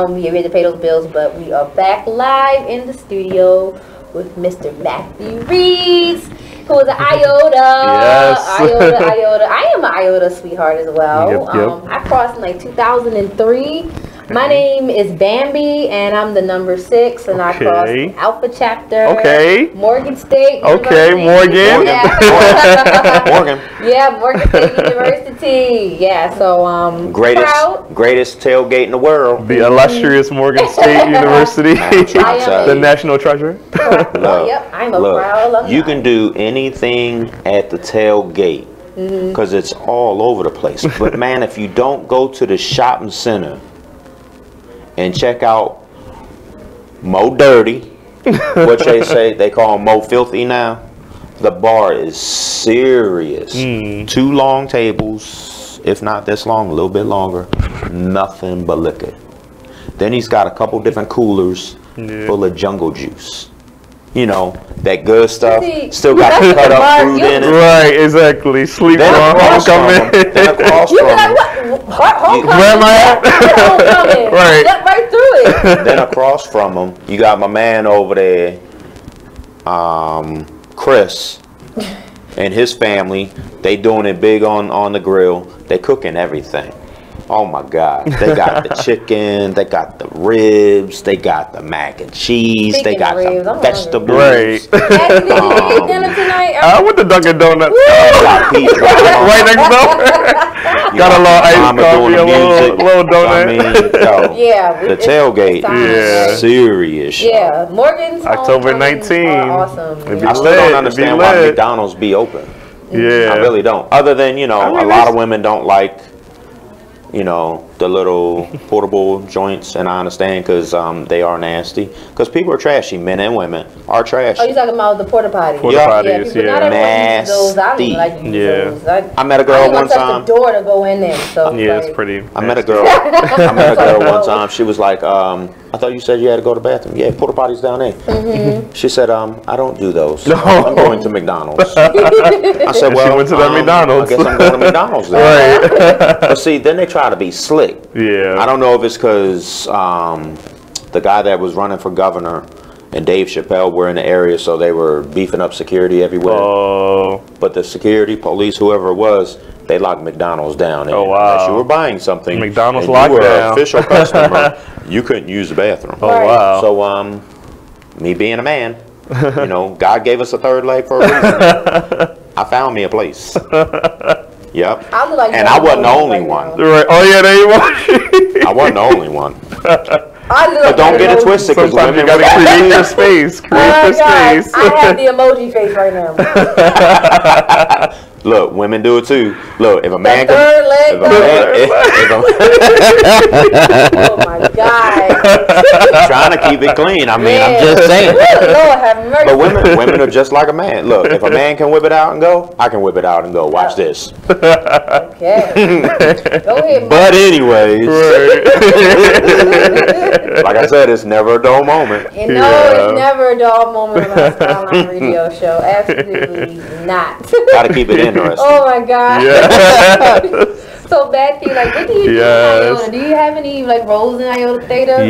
We had to pay those bills, but we are back live in the studio with Mr. Matthew Reeds, who is an IOTA. Yes. IOTA. I am an IOTA sweetheart as well. Yep. I crossed in like 2003. My name is Bambi, and I'm the number 6, and I crossed Alpha Chapter. Morgan State. Okay, Morgan. Yeah. Morgan. Yeah, Morgan State University. Yeah, so greatest tailgate in the world. The illustrious Morgan State University. The national treasure. Yep, I'm a proud alumni. You can do anything at the tailgate because it's all over the place. But man, if you don't go to the shopping center and check out Mo Dirty, what they say, they call him Mo Filthy now. The bar is serious. 2 long tables, if not this long, a little bit longer. Nothing but liquor. Then he's got a couple different coolers full of jungle juice. You know, that good stuff. Still got the cut up fruit in it. Right, exactly. Sleep on homecoming. Then across from him. Where am I at? Right. Step right through it. Then across from him, you got my man over there, Chris, and his family. They doing it big on the grill. They cooking everything. Oh my God. They got the chicken, they got the ribs, they got the mac and cheese, they got the vegetables. Right. Did you eat dinner tonight? I went to Dunkin' Donuts. Right next door. Got a little ice coffee, a little donut. I mean, yeah, the tailgate, serious. Yeah, Morgan's October 19th. Awesome. I still don't understand why McDonald's be open. Yeah, I really don't. Other than, you know, a lot of women don't like, you know, the little portable joints, and I understand because they are nasty. Because people are trashy, men and women are trashy. Oh, you talking about the porta potties? Potties, yeah. Not everyone uses those. I don't even like to use those. I met a girl one time. I the door to go in there. So it's pretty. I met a girl. One time. She was like, I thought you said you had to go to the bathroom. Yeah, porta potties down there. She said, I don't do those. No. I'm going to McDonald's. I said, well, she went to the McDonald's. I guess I'm going to McDonald's then. Right. But see, then they try to be slick. Yeah. I don't know if it's because the guy that was running for governor and Dave Chappelle were in the area, so they were beefing up security everywhere. Oh. But the security, police, whoever it was, they locked McDonald's down. Oh, wow. Unless you were buying something, McDonald's and locked you were down. an official customer, you couldn't use the bathroom. Oh, wow. So, me being a man, you know, God gave us a third leg for a reason. I found me a place. Yep. And I wasn't the only one. Right. Oh yeah, there you are. I wasn't the only one. But don't get it twisted, because women you gotta create your space. Create your space. I have the emoji face right now. Look, women do it too. Look, if a man can, oh my God! Trying to keep it clean. I mean, I'm just saying. Lord have mercy. But women are just like a man. Look, if a man can whip it out and go, I can whip it out and go. Watch this. Okay. Go ahead. But anyways, like I said, it's never a dull moment. You know, it's never a dull moment on our Skylyne Radio Show. Absolutely not. Gotta keep it interesting. Oh my God. Yeah. So Matthew, like, what do you do in IOTA? Do you have any like roles in IOTA Theta?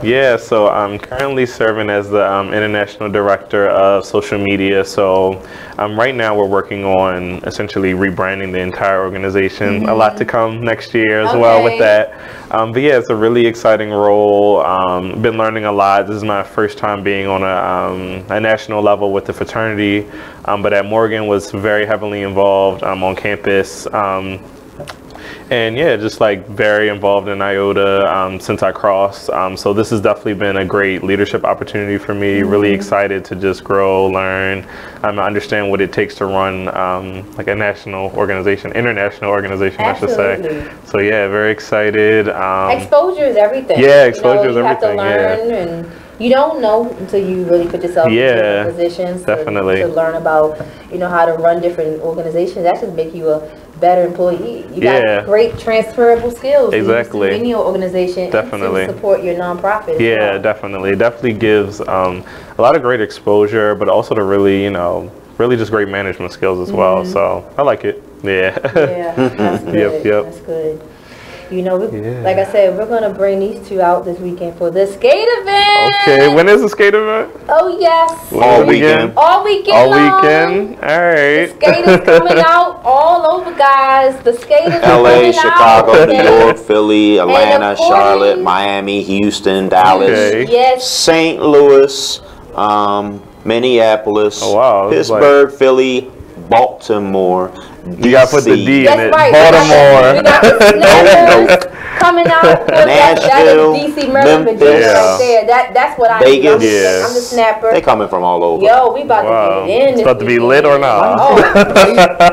Yeah. So I'm currently serving as the international director of social media. So right now we're working on essentially rebranding the entire organization. A lot to come next year as well with that. But yeah, it's a really exciting role. Been learning a lot. This is my first time being on a national level with the fraternity. But at Morgan was very heavily involved on campus. and yeah, just like very involved in IOTA since I crossed. So this has definitely been a great leadership opportunity for me. Really excited to just grow, learn, understand what it takes to run like a national organization, international organization, Absolutely. I should say. So yeah, very excited. Exposure is everything. Yeah, exposure is you everything. You have to learn, and you don't know until you really put yourself in different positions. Definitely. To learn about, how to run different organizations. That should make you a better employee. You got great transferable skills. Exactly. In your organization. Definitely. And to support your nonprofit. Yeah, definitely. It definitely gives a lot of great exposure, but also to really, really just great management skills as well. So I like it. Yeah. Yeah, that's good. Yep. That's good. Like I said, we're going to bring these two out this weekend for the skate event. Okay, when is the skate event? Oh, yes. All weekend. All weekend All long. weekend? All right. The skaters coming out all over, guys. The skaters LA, Chicago, out. New York, Philly, Atlanta, Charlotte, Miami, Houston, Dallas, St. Louis, Minneapolis, Pittsburgh, Philly, Baltimore. You gotta put the D in it. Baltimore. We got the snappers coming out. Nashville, that is DC, Maryland, Virginia right there. That's what I Vegas. do. I'm the snapper. They coming from all over. Yo, we about to get it in. It's about to be lit or not?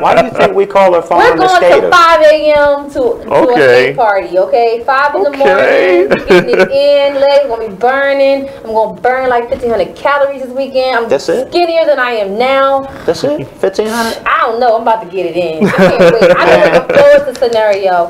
Why do you think we call her Faunyette the Skater? We're going to 5 a.m. to a skate party, okay? 5 in the morning, getting it in, legs going to be burning. I'm going to burn like 1,500 calories this weekend. I'm skinnier than I am now. That's it? 1,500? I don't know. I'm about to get it in. I can't wait. I'm looking forward to scenario.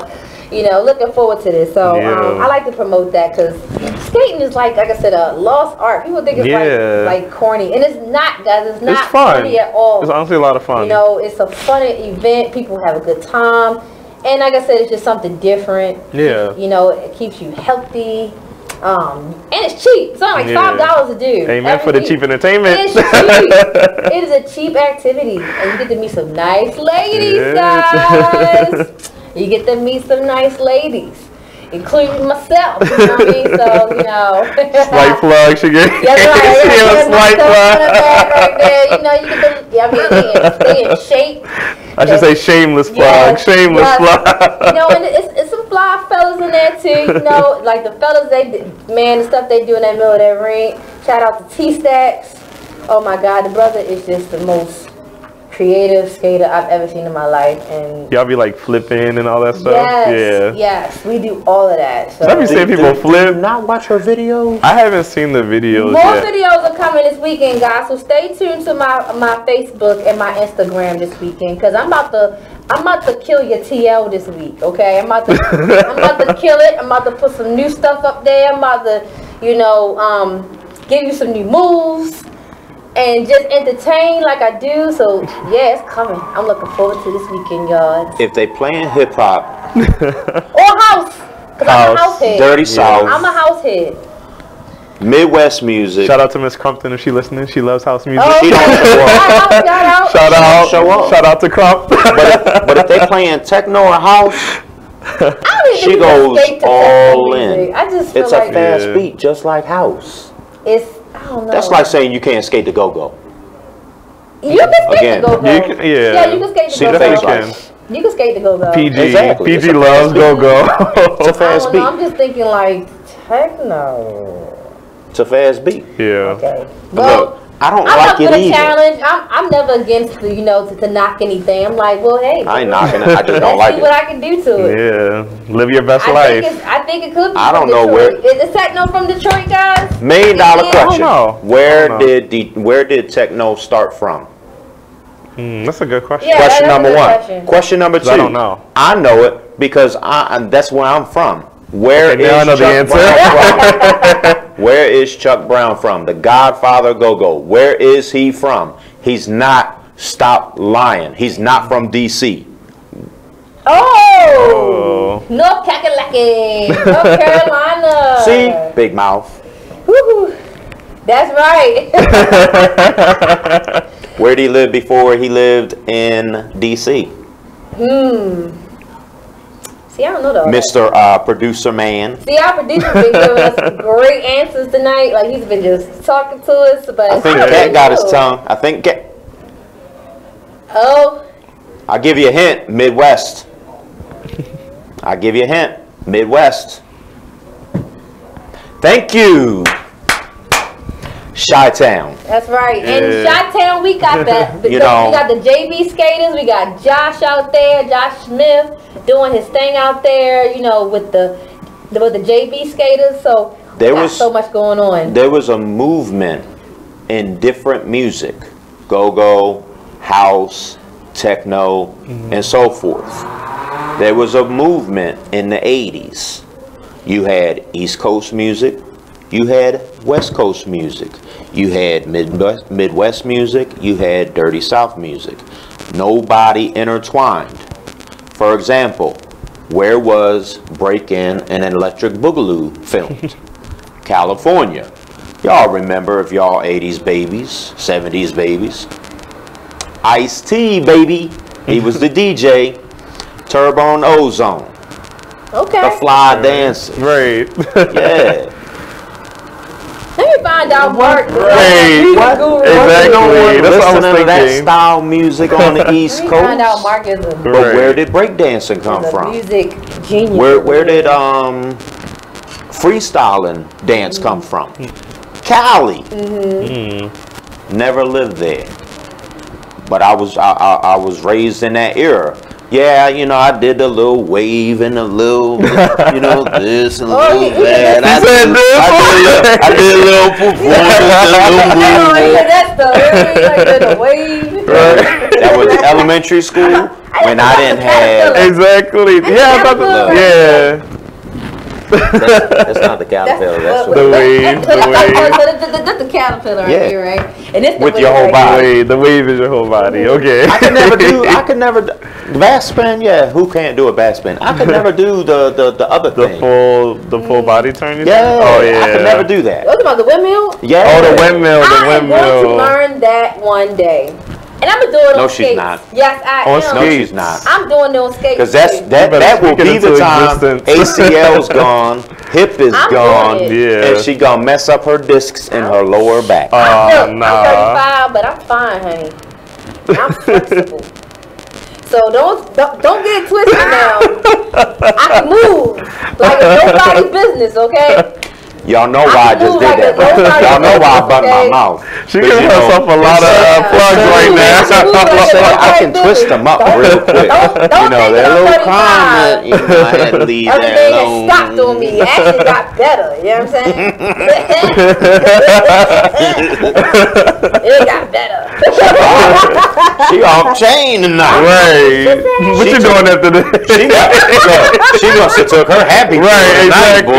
Looking forward to this. So I like to promote that because skating is like I said, a lost art. People think it's like corny, and it's not, guys. It's not corny at all. It's honestly a lot of fun. It's a fun event. People have a good time, and like I said, it's just something different. Yeah. It keeps you healthy. And it's cheap. It's only like $5 a do. Amen for the cheap entertainment. It's cheap. It is a cheap activity, and you get to meet some nice ladies, guys. You get to meet some nice ladies, including myself. You know what I mean? So slight plug, she gave. Yeah, right. A slight plug. Right there. You get the. Stay in shape. I should say shameless plug. Shameless plug. And it's some fly fellas in there too. Like the fellas, the stuff they do in that middle of that ring. Shout out to T-Stacks. Oh my God, the brother is just the most creative skater I've ever seen in my life. And y'all be like flipping and all that stuff. Yes, we do all of that. So let me see people flip. Do you not watch her videos? I haven't seen the videos More yet. videos are coming this weekend, guys. So stay tuned to my Facebook and my Instagram this weekend, because I'm about to kill your TL this week. Okay, I'm about to kill it. I'm about to put some new stuff up there. I'm about to give you some new moves and just entertain like I do. So yeah, it's coming. I'm looking forward to this weekend, y'all. If they playing hip hop or house, because I'm a house head. Dirty South. I'm a house head. Midwest music. Shout out to Miss Crumpton if she listening. She loves house music. She don't show up. Shout out to Crump. but if they playing techno or house, she goes all in. I just feel it's a fast beat, just like house. I don't know. That's like saying you can't skate the go-go. You can skate the go-go. You can skate the go-go. You can skate the go-go. PG loves go-go. It's a fast beat. I'm just thinking like techno. It's a fast beat. Yeah. Okay. Well, I don't like it either. Challenge. I'm never against the, to knock anything. I'm like, well, hey. I ain't knocking it. I just don't like it. Let's see what I can do to it. Yeah. Live your best life. I think it could be. I don't know where. Is techno from Detroit, guys? $1 million question. Where Where did techno start from? That's a good question. Yeah, question that's number one. Question number two. I don't know. I know it because that's where I'm from. Where is I know the answer. Where is Chuck Brown from? The Godfather Go-Go. Where is he from? He's not. Stop lying. He's not from D.C. Oh! North Kakalaki, North Carolina. See? Big mouth. Woo-hoo. That's right. Where did he live before he lived in D.C.? See, I don't know though. Mr. Producer Man. See, our producer's been giving us great answers tonight. Like, he's been just talking to us. But I think Cat got his tongue. I think Cat. Oh. I'll give you a hint. Midwest. I give you a hint. Midwest. Thank you. Chi-Town. That's right. In Chi-Town, we got that. You know, we got the JV skaters. We got Josh out there, Josh Smith, doing his thing out there. You know, with the JV skaters. So there was so much going on. There was a movement in different music, go-go, house, techno, and so forth. There was a movement in the 80s. You had East Coast music, you had West Coast music, you had Midwest music, you had Dirty South music. Nobody intertwined. For example, where was Break-In and Electric Boogaloo filmed? California. Y'all remember, if y'all 80s babies, 70s babies. Ice-T, baby. He was the DJ. Turbo and Ozone. Okay. The Fly Dancer. Right. Yeah. Let me find out, Mark. What? Exactly. That's what I was thinking. That style music on the East Coast. Find out, Mark is a. But where did breakdancing come from? Music genius. Where did freestyling dance come from? Cali. Never lived there. But I was raised in that era. Yeah, you know, I did a little wave and a little, you know, this and a little that. I did a little performance, That was elementary school when I didn't have. Exactly. Yeah, I thought that. Yeah. That's not the caterpillar. That's the wave. That's the caterpillar right here, right? And it's with your whole body. The wave is your whole body. Okay. I could never do back spin. Yeah, who can't do a back spin? I could never do the other thing. The full body turn. Yeah. Oh yeah. I could never do that. What about the windmill? Yeah. Oh, the windmill. I'm going to learn that one day. And I'm gonna do it on skates. No, she's not. Yes, I am. No, she's not. I'm doing it on skates. Because that will be the time ACL's gone, hip is gone, and she gonna mess up her discs in her lower back. I'm 35, but I'm fine, honey. I'm flexible. So don't get it twisted now. I can move like it's nobody's business, okay? Y'all know why I just did that, bro. Y'all know why I bumped my mouth. She giving herself a lot of plugs right now. I can twist them up real quick. You know, that little comment, you know, I had to leave that alone. Everything that stopped on me actually got better. You know what I'm saying? It got better. She off chain tonight. Right. What you doing after this? She must have took her happy. Right, exactly.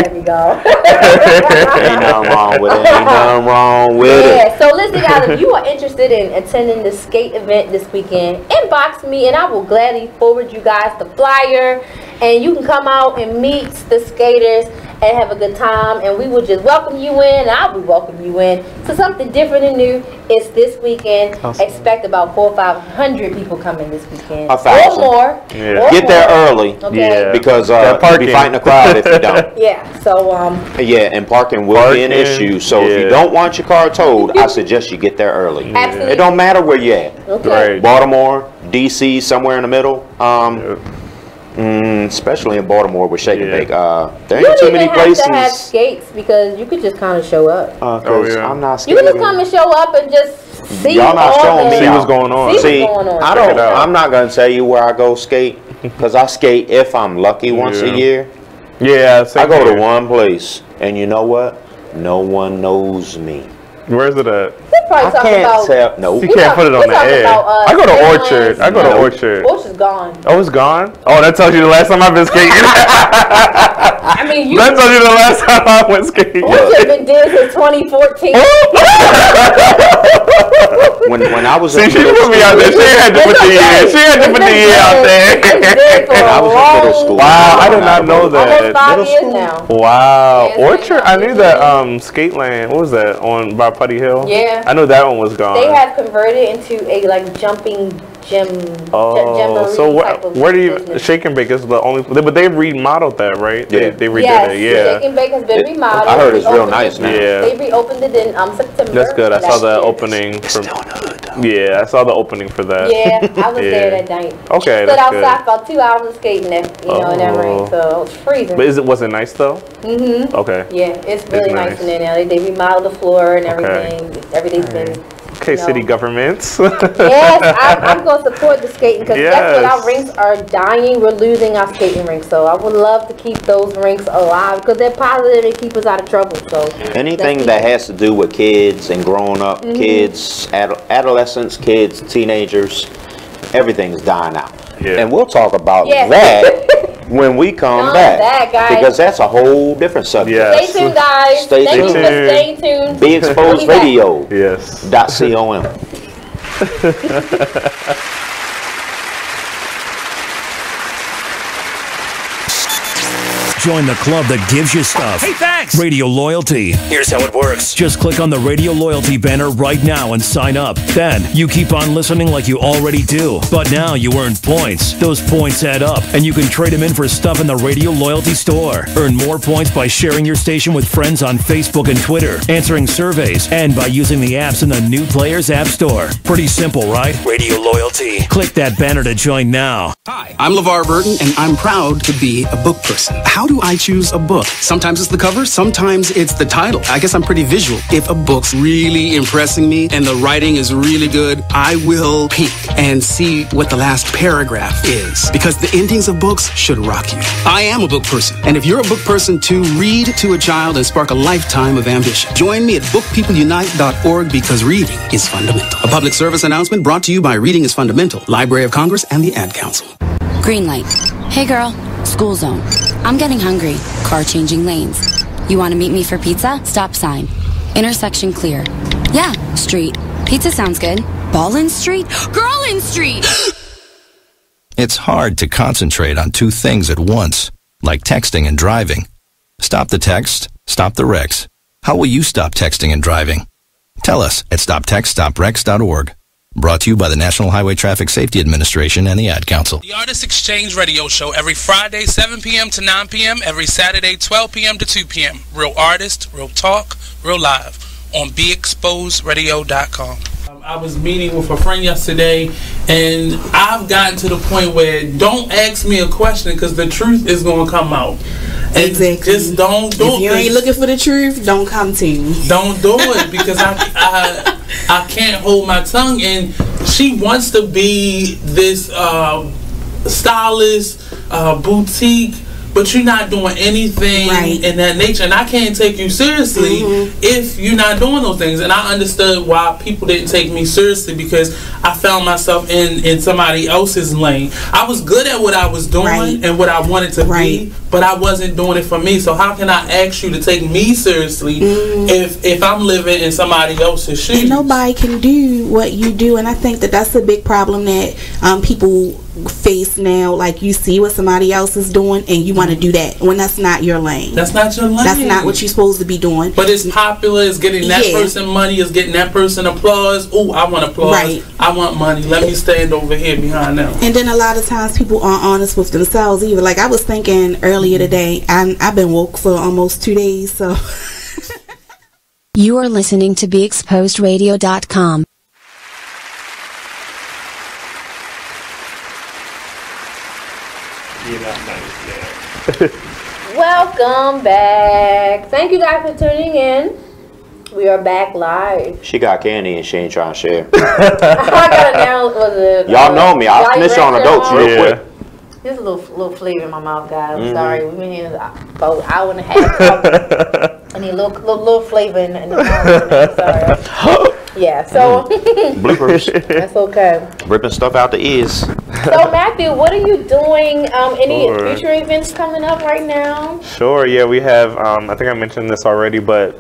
There we go. Ain't nothing wrong with it. Ain't nothing wrong with it. So listen, guys, if you are interested in attending the skate event this weekend, inbox me and I will gladly forward you guys the flyer, and you can come out and meet the skaters and have a good time, and we will just welcome you in, and I'll be welcoming you in to something different and new. It's this weekend. Awesome. Expect about 400 or 500 people coming this weekend. 1,000. Or more. Yeah. Get there early. Okay. Because you'll be fighting the crowd if you don't. Yeah. So yeah, and parking will be an issue. So if you don't want your car towed, I suggest you get there early. Absolutely. It don't matter where you're at. Okay. Right. Baltimore, DC, somewhere in the middle. Especially in Baltimore with Shake and Bake. There ain't too many places. You don't even have to have skates because you could just kind of show up. I'm not skating. You can just come and show up and just see. Y'all not showing me. See what's going on. See, I don't. I'm not gonna tell you where I go skate because I skate if I'm lucky once a year. Yeah, I go to one place, and you know what? No one knows me. Where's it at? I can't tell. No, you can't put it on the air. I go to Orchard. I go to Orchard. Orchard's gone. Oh, it's gone. Oh, that tells you the last time I've been skating. I mean, that tells you the last time I went skating. Orchard's been dead since 2014. when I was she put me out there. She had to put the year. She had to put the year out there. I was in middle school. Wow, I did not know that. Almost 5 years now. Wow, Orchard. I knew that Skylyne. What was that on by Putty Hill? Yeah. I know that one was gone. They have converted into a like jumping so where do you Shake and Bake is the only? But they remodeled that, right? Yeah, they redid it. Yeah, Shake and Bake has been remodeled. I heard it's real nice now. Yeah, they reopened it in September. That's good. I saw the opening. Yeah, I saw the opening for that. Yeah, I was there that night. Okay, stood outside for 2 hours of skating, in that rain, so it was freezing. But was it nice though? Mhm. Okay. Yeah, it's really nice in there now. They remodeled the floor and everything. Everything's been. Okay, city governments. Yes, I'm going to support the skating because that's what our rinks are dying. We're losing our skating rinks, so I would love to keep those rinks alive because they're positive and keep us out of trouble. So anything that has to do with kids and growing up, kids, adolescents, kids, teenagers, everything's dying out. Yeah. And we'll talk about that when we come back, guys. because that's a whole different subject. Stay tuned, guys. Thank you for staying tuned. Be Exposed Radio. Yes. .com. Join the club that gives you stuff. Hey, thanks! Radio Loyalty. Here's how it works. Just click on the Radio Loyalty banner right now and sign up. Then, you keep on listening like you already do. But now you earn points. Those points add up, and you can trade them in for stuff in the Radio Loyalty store. Earn more points by sharing your station with friends on Facebook and Twitter, answering surveys, and by using the apps in the New Players App Store. Pretty simple, right? Radio Loyalty. Click that banner to join now. Hi, I'm LeVar Burton, and I'm proud to be a book person. How do I choose a book? Sometimes it's the cover, sometimes it's the title. I guess I'm pretty visual. If a book's really impressing me and the writing is really good, I will peek and see what the last paragraph is, because the endings of books should rock you. I am a book person, and if you're a book person too, read to a child and spark a lifetime of ambition. Join me at bookpeopleunite.org because reading is fundamental. A public service announcement brought to you by Reading is Fundamental, Library of Congress, and the Ad Council. Green light. Hey girl, school zone. I'm getting hungry. Car changing lanes. You want to meet me for pizza? Stop sign. Intersection clear. Yeah, street. Pizza sounds good. Ballin Street? Girlin Street! It's hard to concentrate on two things at once, like texting and driving. Stop the text, stop the wrecks. How will you stop texting and driving? Tell us at stoptextstopwrecks.org. Brought to you by the National Highway Traffic Safety Administration and the Ad Council. The Artist Exchange Radio Show every Friday, 7 p.m. to 9 p.m., every Saturday, 12 p.m. to 2 p.m. Real artist, real talk, real live on BeExposedRadio.com. I was meeting with a friend yesterday, and I've gotten to the point where don't ask me a question because the truth is going to come out. Exactly. Just don't do it. If you ain't looking for the truth, don't come to me. Don't do it because I can't hold my tongue. And she wants to be this stylist, boutique, but you're not doing anything in that nature, and I can't take you seriously if you're not doing those things. And I understood why people didn't take me seriously because I found myself in somebody else's lane. I was good at what I was doing and what I wanted to be, but I wasn't doing it for me. So how can I ask you to take me seriously if I'm living in somebody else's shoes? And nobody can do what you do, and I think that that's a big problem that people face now. Like, you see what somebody else is doing and you want to do that when that's not your lane. That's not your lane. That's not what you're supposed to be doing. But it's popular. It's getting that person money. It's getting that person applause. Oh, I want applause. I want money. Let me stand over here behind them. And then a lot of times people aren't honest with themselves either. Like I was thinking earlier today, I've been woke for almost 2 days, so. You are listening to BeExposedRadio.com. Welcome back. Thank you guys for tuning in. We are back live. She got candy and she ain't trying to share. I got Y'all know me. I'll finish on adults real quick. There's a little flavor in my mouth, guys. I'm sorry. We've been here about an hour and a half. I need a little flavor in the mouth. Sorry. Yeah, so bloopers. That's okay. Ripping stuff out the ears. So Matthew, what are you doing? Any future events coming up right now? Sure. Yeah, we have. I think I mentioned this already, but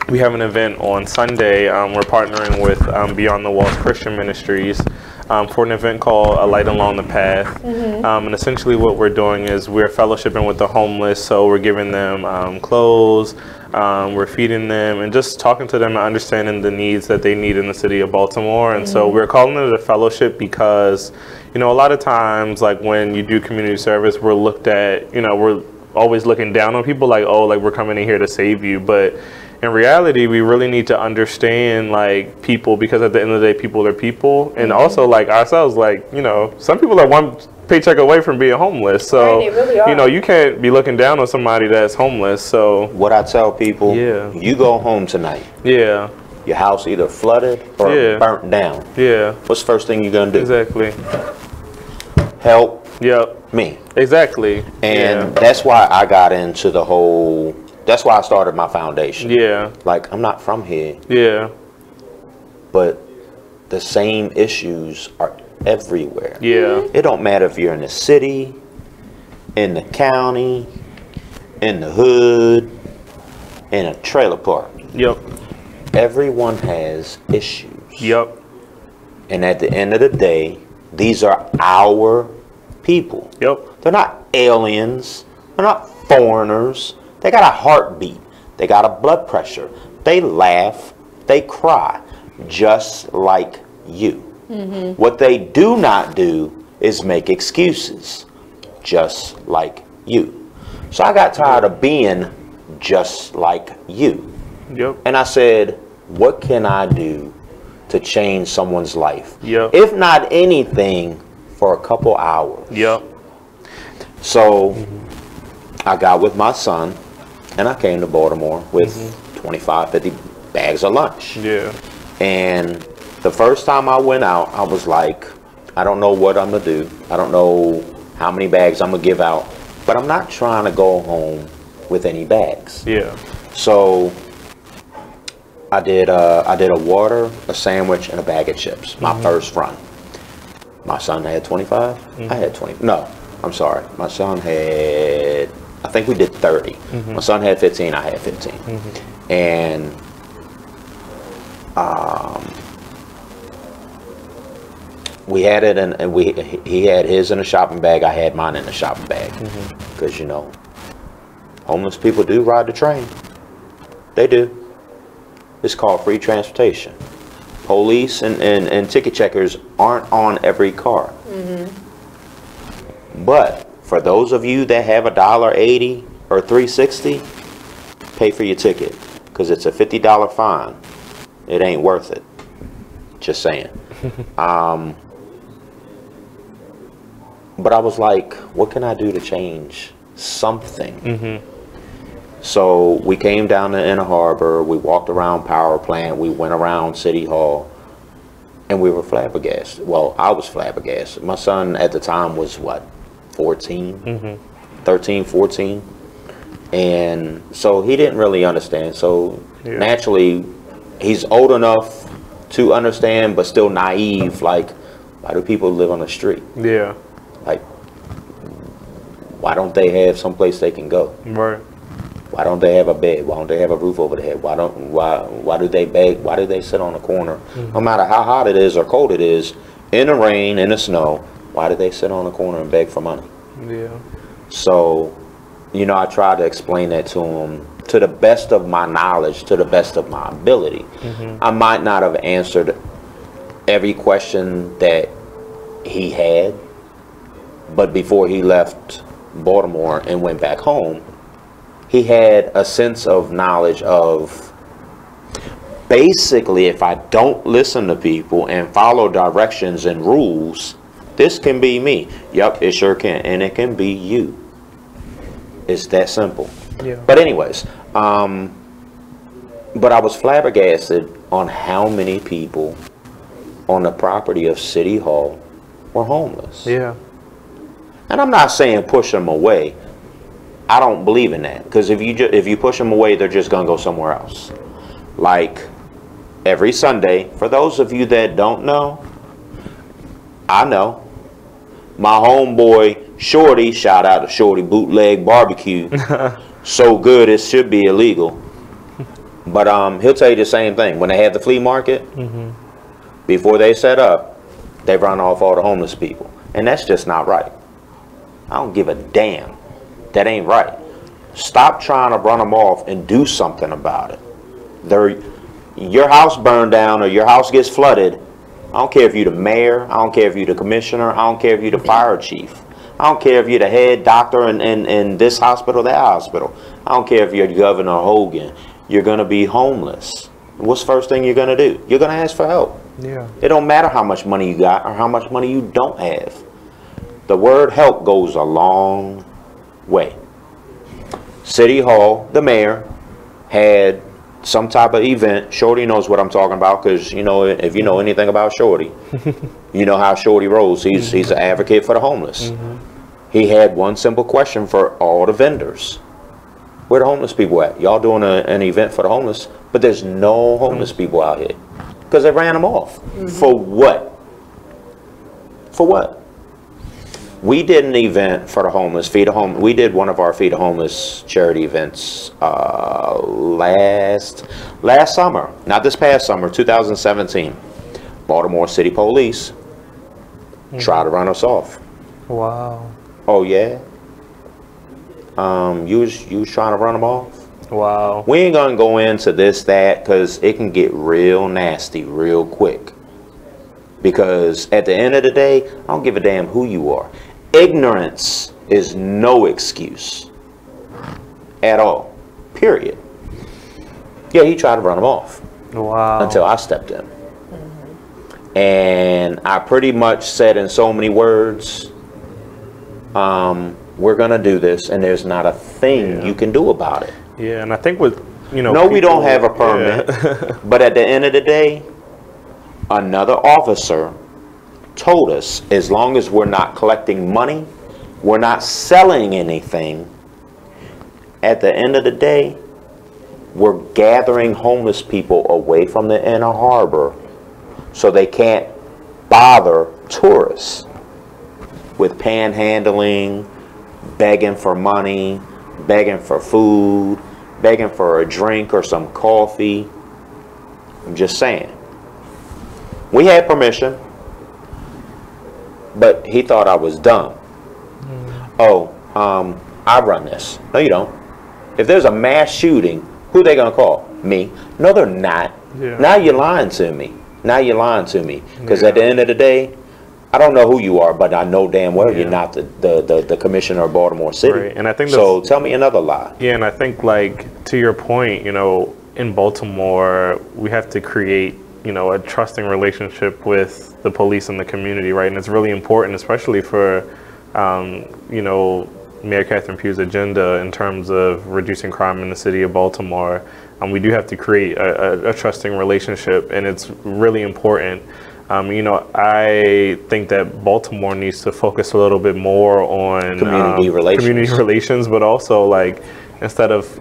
we have an event on Sunday. We're partnering with Beyond the Walls Christian Ministries. for an event called A Light Along the Path. And essentially what we're doing is we're fellowshipping with the homeless, so we're giving them clothes, we're feeding them, and just talking to them and understanding the needs that they need in the city of Baltimore. And so we're calling it a fellowship because, you know, a lot of times, like when you do community service, we're looked at, you know, we're always looking down on people like, oh, like we're coming in here to save you. But in reality, we really need to understand like people, because at the end of the day, people are people. And also like ourselves, like, you know, some people are one paycheck away from being homeless. So, Right, they really are. you know, you can't be looking down on somebody that's homeless. So what I tell people, you go home tonight. Yeah. Your house either flooded or burnt down. Yeah. What's the first thing you're gonna do? Exactly. Help. Yep. Me. Exactly. And that's why I got into the whole. That's why I started my foundation. Yeah. Like, I'm not from here. Yeah. But the same issues are everywhere. Yeah. It don't matter if you're in the city, in the county, in the hood, in a trailer park. Yep. Everyone has issues. Yep. And at the end of the day, these are our people. Yep. They're not aliens. They're not foreigners. They got a heartbeat. They got a blood pressure. They laugh. They cry. Just like you. What they do not do is make excuses. Just like you. So I got tired of being just like you. Yep. And I said, what can I do to change someone's life? Yep. If not anything, for a couple hours. Yep. So I got with my son and I came to Baltimore with 25, 50 bags of lunch. Yeah. And the first time I went out, I was like, I don't know what I'm gonna do. I don't know how many bags I'm gonna give out, but I'm not trying to go home with any bags. Yeah. So I did a water, a sandwich, and a bag of chips. My first run. My son had 25. I had 20. No, I'm sorry. My son had, I think we did 30. My son had 15. I had 15. And we had it in, and he had his in a shopping bag. I had mine in a shopping bag. Because, you know, homeless people do ride the train. They do. It's called free transportation. Police and ticket checkers aren't on every car. But for those of you that have $1.80 or $3.60, pay for your ticket, because it's a $50 fine. It ain't worth it. Just saying. But I was like, what can I do to change something? So we came down to Inner Harbor, we walked around Power Plant, we went around City Hall, and we were flabbergasted. Well, I was flabbergasted. My son at the time was what, 14? 13, 14? And so he didn't really understand. So naturally, he's old enough to understand, but still naive. Like, why do people live on the street? Yeah. Like, why don't they have someplace they can go? Right. Why don't they have a bed? Why don't they have a roof over their head? Why do they beg? Why do they sit on the corner? No matter how hot it is or cold it is, in the rain, in the snow, why do they sit on the corner and beg for money? Yeah. So, you know, I tried to explain that to him to the best of my knowledge, to the best of my ability. I might not have answered every question that he had, but before he left Baltimore and went back home, he had a sense of knowledge of, basically, if I don't listen to people and follow directions and rules, this can be me. Yep, it sure can. And it can be you. It's that simple. Yeah. But anyways, but I was flabbergasted on how many people on the property of City Hall were homeless. Yeah. And I'm not saying push them away. I don't believe in that, because if you push them away, they're just gonna go somewhere else. Like every Sunday, for those of you that don't know, I know my homeboy Shorty, shout out to Shorty Bootleg Barbecue, so good it should be illegal. But he'll tell you the same thing. When they have the flea market, before they set up, they run off all the homeless people. And that's just not right. I don't give a damn. That ain't right. Stop trying to run them off and do something about it. Your house burned down or your house gets flooded. I don't care if you're the mayor. I don't care if you're the commissioner. I don't care if you're the fire chief. I don't care if you're the head doctor in this hospital, that hospital. I don't care if you're Governor Hogan. You're going to be homeless. What's the first thing you're going to do? You're going to ask for help. Yeah. It don't matter how much money you got or how much money you don't have. The word help goes a long way. City Hall, the mayor, had some type of event. Shorty knows what I'm talking about because, you know, if you know anything about Shorty, you know how Shorty rolls. He's an advocate for the homeless. He had one simple question for all the vendors. Where the homeless people at? Y'all doing an event for the homeless, but there's no homeless people out here because they ran them off. For what? For what? We did an event for the homeless, Feed the Homeless. We did one of our Feed the Homeless charity events last summer, not this past summer, 2017. Baltimore City Police tried to run us off. Wow. Oh yeah. You was trying to run them off. Wow. We ain't gonna go into this, that, because it can get real nasty real quick. Because at the end of the day, I don't give a damn who you are. Ignorance is no excuse at all. Period. Yeah, he tried to run him off. Wow. Until I stepped in. And I pretty much said in so many words, we're going to do this, and there's not a thing you can do about it. Yeah, and I think with, you know... No, we don't have a permit. But at the end of the day, another officer told us, as long as we're not collecting money, we're not selling anything, at the end of the day, we're gathering homeless people away from the inner harbor so they can't bother tourists with panhandling, begging for money, begging for food, begging for a drink or some coffee. I'm just saying. We had permission, but he thought I was dumb. Oh, I run this. No, you don't. If there's a mass shooting, who they gonna call? Me? No, they're not. Now you're lying to me. Now you're lying to me. Because at the end of the day, I don't know who you are, but I know damn well you're not the commissioner of Baltimore City. Right. And I think so. Tell me another lie. Yeah, and I think, like, to your point, you know, in Baltimore, we have to create, you know, a trusting relationship with the police and the community, right? And it's really important, especially for, you know, Mayor Catherine Pugh's agenda in terms of reducing crime in the city of Baltimore. We do have to create a trusting relationship, and it's really important. You know, I think that Baltimore needs to focus a little bit more on community relations, but also, like, instead of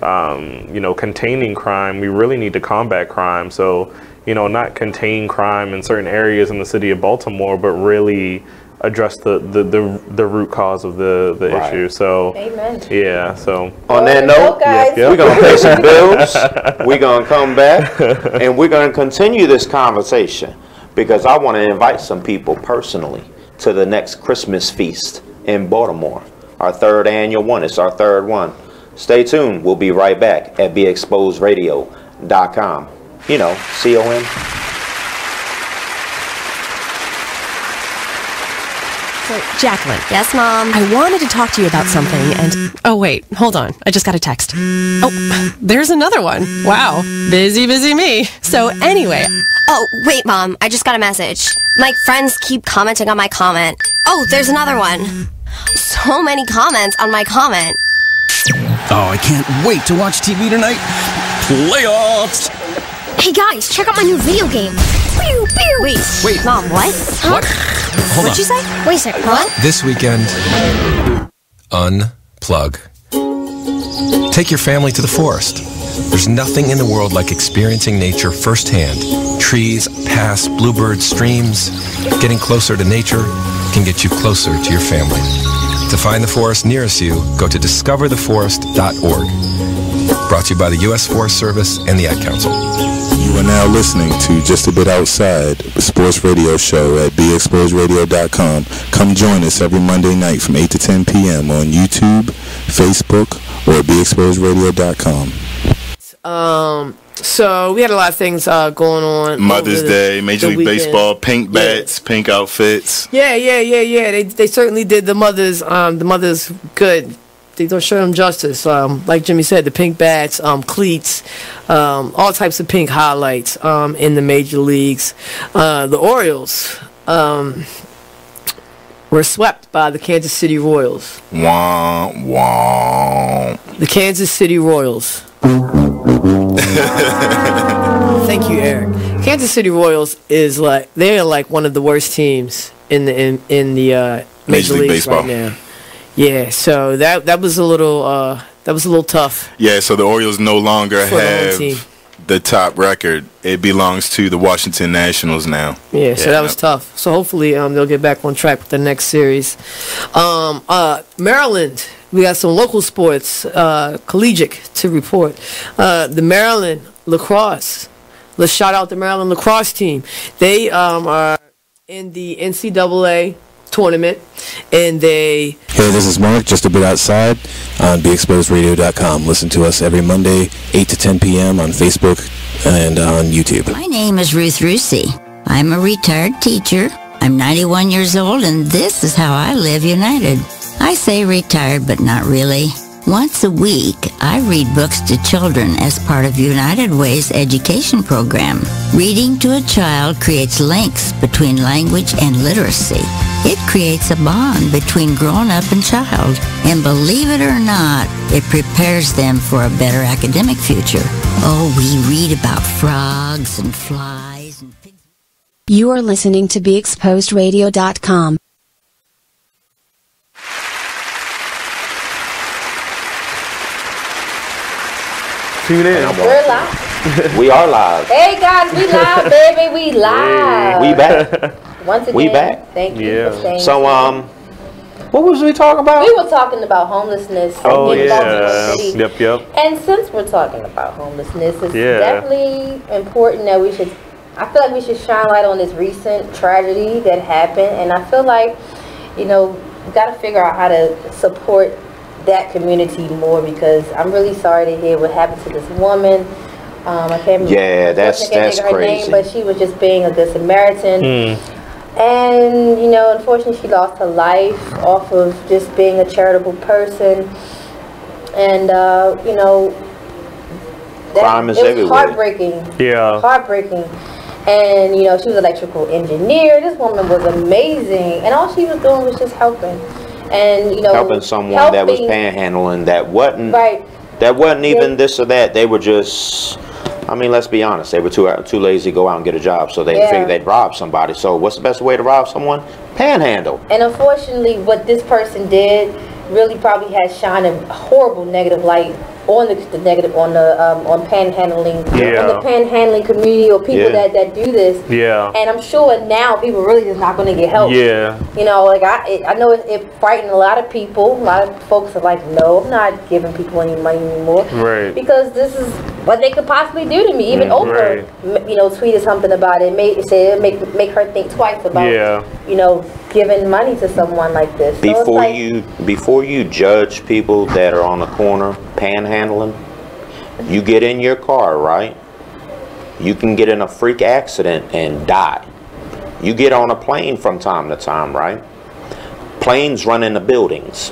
you know, containing crime, we really need to combat crime. So, you know, not contain crime in certain areas in the city of Baltimore, but really address the root cause of the issue. So, amen. Yeah. So on that note, we're gonna pay some bills. We're gonna come back and we're gonna continue this conversation, because I want to invite some people personally to the next Christmas feast in Baltimore. Our third annual one. It's our third one. Stay tuned. We'll be right back at beexposedradio.com. You know, COM. So, Jacqueline. Yes, Mom? I wanted to talk to you about something, and... Oh, wait. Hold on. I just got a text. Oh, there's another one. Wow. Busy me. So, anyway... Oh, wait, Mom. I just got a message. My friends keep commenting on my comment. Oh, there's another one. So many comments on my comment. Oh, I can't wait to watch TV tonight. Playoffs! Hey, guys, check out my new video game. Pew, pew. Wait, Mom, what? Huh? What? Hold What'd you say? Wait a second, what? This weekend, unplug. Take your family to the forest. There's nothing in the world like experiencing nature firsthand. Trees, paths, bluebirds, streams. Getting closer to nature can get you closer to your family. To find the forest nearest you, go to discovertheforest.org. Brought to you by the U.S. Forest Service and the Ad Council. You are now listening to Just a Bit Outside, a sports radio show at BeExposedRadio.com. Come join us every Monday night from 8 to 10 p.m. on YouTube, Facebook, or BeExposedRadio.com. So we had a lot of things going on. Mother's Day, Major League Baseball, pink bats, pink outfits. Yeah. They certainly did the mothers good. They don't show them justice. Like Jimmy said, the pink bats, cleats, all types of pink highlights in the major leagues. The Orioles were swept by the Kansas City Royals. Wah, wah. The Kansas City Royals. Thank you, Eric. Kansas City Royals is they're like one of the worst teams in the Major League Baseball right now. Yeah, so that was a little tough. Yeah, so the Orioles no longer have the top record. It belongs to the Washington Nationals now. Yeah, so that was tough. So hopefully they'll get back on track with the next series. Maryland, we got some local sports, collegiate to report. The Maryland lacrosse. Let's shout out the Maryland lacrosse team. They are in the NCAA tournament, and Hey, this is Mark, just a bit outside on BeExposedRadio.com. Listen to us every Monday, 8 to 10 p.m. on Facebook and on YouTube. My name is Ruth Rusi. I'm a retired teacher. I'm 91 years old, and this is how I live united. I say retired, but not really. Once a week, I read books to children as part of United Way's education program. Reading to a child creates links between language and literacy. It creates a bond between grown-up and child. And believe it or not, it prepares them for a better academic future. Oh, we read about frogs and flies and pigs. You are listening to BeExposedRadio.com. Tune in. We're live. We are live. Hey guys, we live, baby. We live. We back. Once again, We back. Thank you for staying. So what was we talking about? We were talking about homelessness. Oh in Baltimore City. Yep. And since we're talking about homelessness, it's definitely important that I feel like we should shine light on this recent tragedy that happened. And I feel like, we got to figure out how to support that community more, because I'm really sorry to hear what happened to this woman. I can't remember. Yeah, that's her crazy. name, but she was just being a good Samaritan. And, unfortunately she lost her life off of just being a charitable person. And, crime is everywhere. Heartbreaking. Yeah. Heartbreaking. And, she was an electrical engineer. This woman was amazing. And all she was doing was just helping. And, helping someone that was panhandling, that wasn't even this or that. They were just, let's be honest, they were too lazy to go out and get a job, so they figured they'd rob somebody. So what's the best way to rob someone? Panhandle. And unfortunately, what this person did really probably has shined a horrible negative light on the panhandling, on the panhandling community, or people that do this. Yeah. And I'm sure now people really just not going to get help. Yeah. I know it frightened a lot of people. A lot of folks are like, no, I'm not giving people any money anymore. Right. Because this is what they could possibly do to me. Even Oprah, tweeted something about it. Make her think twice about, giving money to someone like this. Before you judge people that are on the corner panhandling, you get in your car, right? You can get in a freak accident and die. You get on a plane from time to time, right? Planes run into buildings.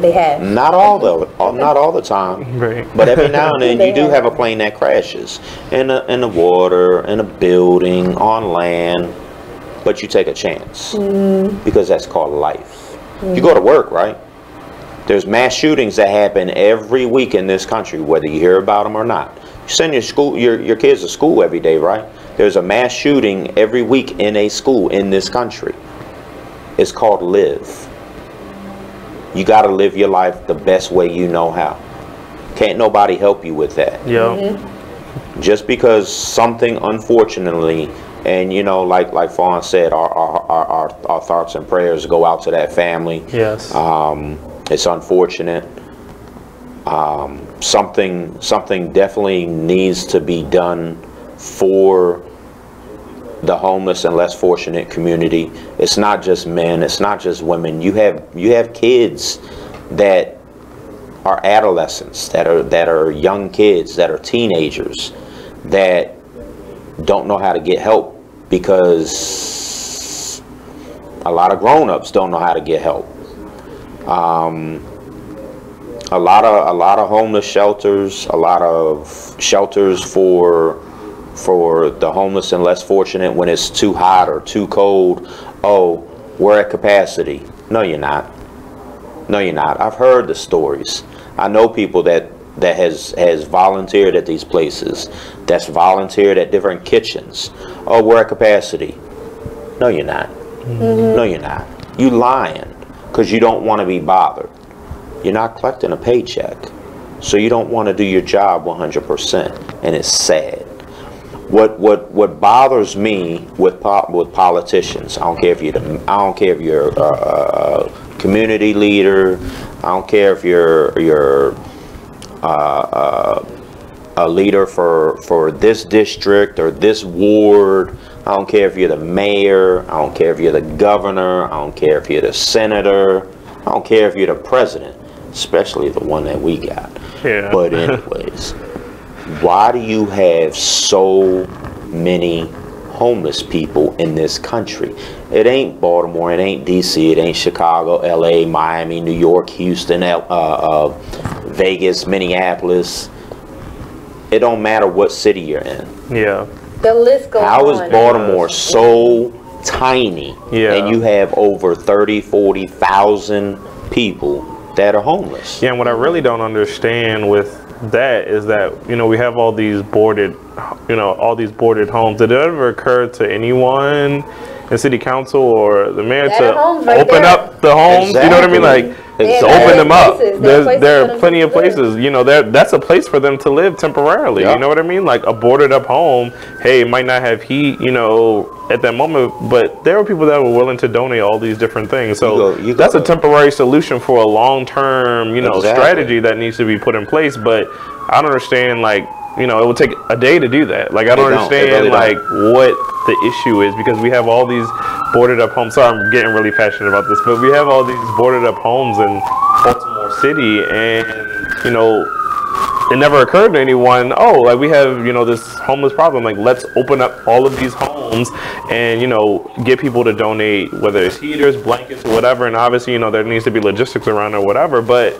They have. Not all the time, right. But every now and then you do have a plane that crashes in the water, in a building, on land. But you take a chance because that's called life. You go to work, right? There's mass shootings that happen every week in this country, whether you hear about them or not. You send your kids to school every day, right? There's a mass shooting every week in a school in this country. It's called live. You got to live your life the best way you know how. Can't nobody help you with that. Yeah. Just because something, unfortunately, and like Fawn said, our thoughts and prayers go out to that family. Yes. It's unfortunate. Something definitely needs to be done for the homeless and less fortunate community. It's not just men, it's not just women. You have kids that are adolescents, that are young kids, that are teenagers, that don't know how to get help because a lot of grown-ups don't know how to get help. A lot of homeless shelters, a lot of shelters for the homeless and less fortunate. When it's too hot or too cold, oh, we're at capacity. No, you're not. No, you're not. I've heard the stories. I know people that has volunteered at these places, that's volunteered at different kitchens. Oh, we're at capacity. No, you're not. No, you're not. You lying because you don't want to be bothered. You're not collecting a paycheck, so you don't want to do your job 100%, and it's sad. What bothers me with politicians, I don't care if you're a community leader, I don't care if you're a leader for this district or this ward. I don't care if you're the mayor, I don't care if you're the governor, I don't care if you're the senator, I don't care if you're the president, especially the one that we got. Yeah. But anyways, why do you have so many homeless people in this country? It ain't Baltimore, it ain't DC, it ain't Chicago, LA, Miami, New York, Houston, Vegas, Minneapolis. It don't matter what city you're in. Yeah. The list goes on. How is Baltimore so tiny, and you have over 30,000-40,000 people that are homeless? Yeah, and what I really don't understand with that is that, you know, we have all these boarded homes. Did it ever occur to anyone in city council or the mayor to open up the homes? Exactly. You know what I mean? Like, to open them up. There are plenty of places, you know, that's a place for them to live temporarily. You know what I mean? Like a boarded up home, hey, it might not have heat, you know, at that moment, but there were people that were willing to donate all these different things. So that's a temporary solution for a long-term, you know, strategy that needs to be put in place. But I don't understand, like, you know, it would take a day to do that. Like, I don't understand, like, what the issue is, because we have all these boarded up homes. Sorry, I'm getting really passionate about this, but we have all these boarded up homes in Baltimore City, and, you know, it never occurred to anyone, oh, like, we have, you know, this homeless problem, like, let's open up all of these homes and, you know, get people to donate, whether it's heaters, blankets, or whatever. And obviously, you know, there needs to be logistics around or whatever, but,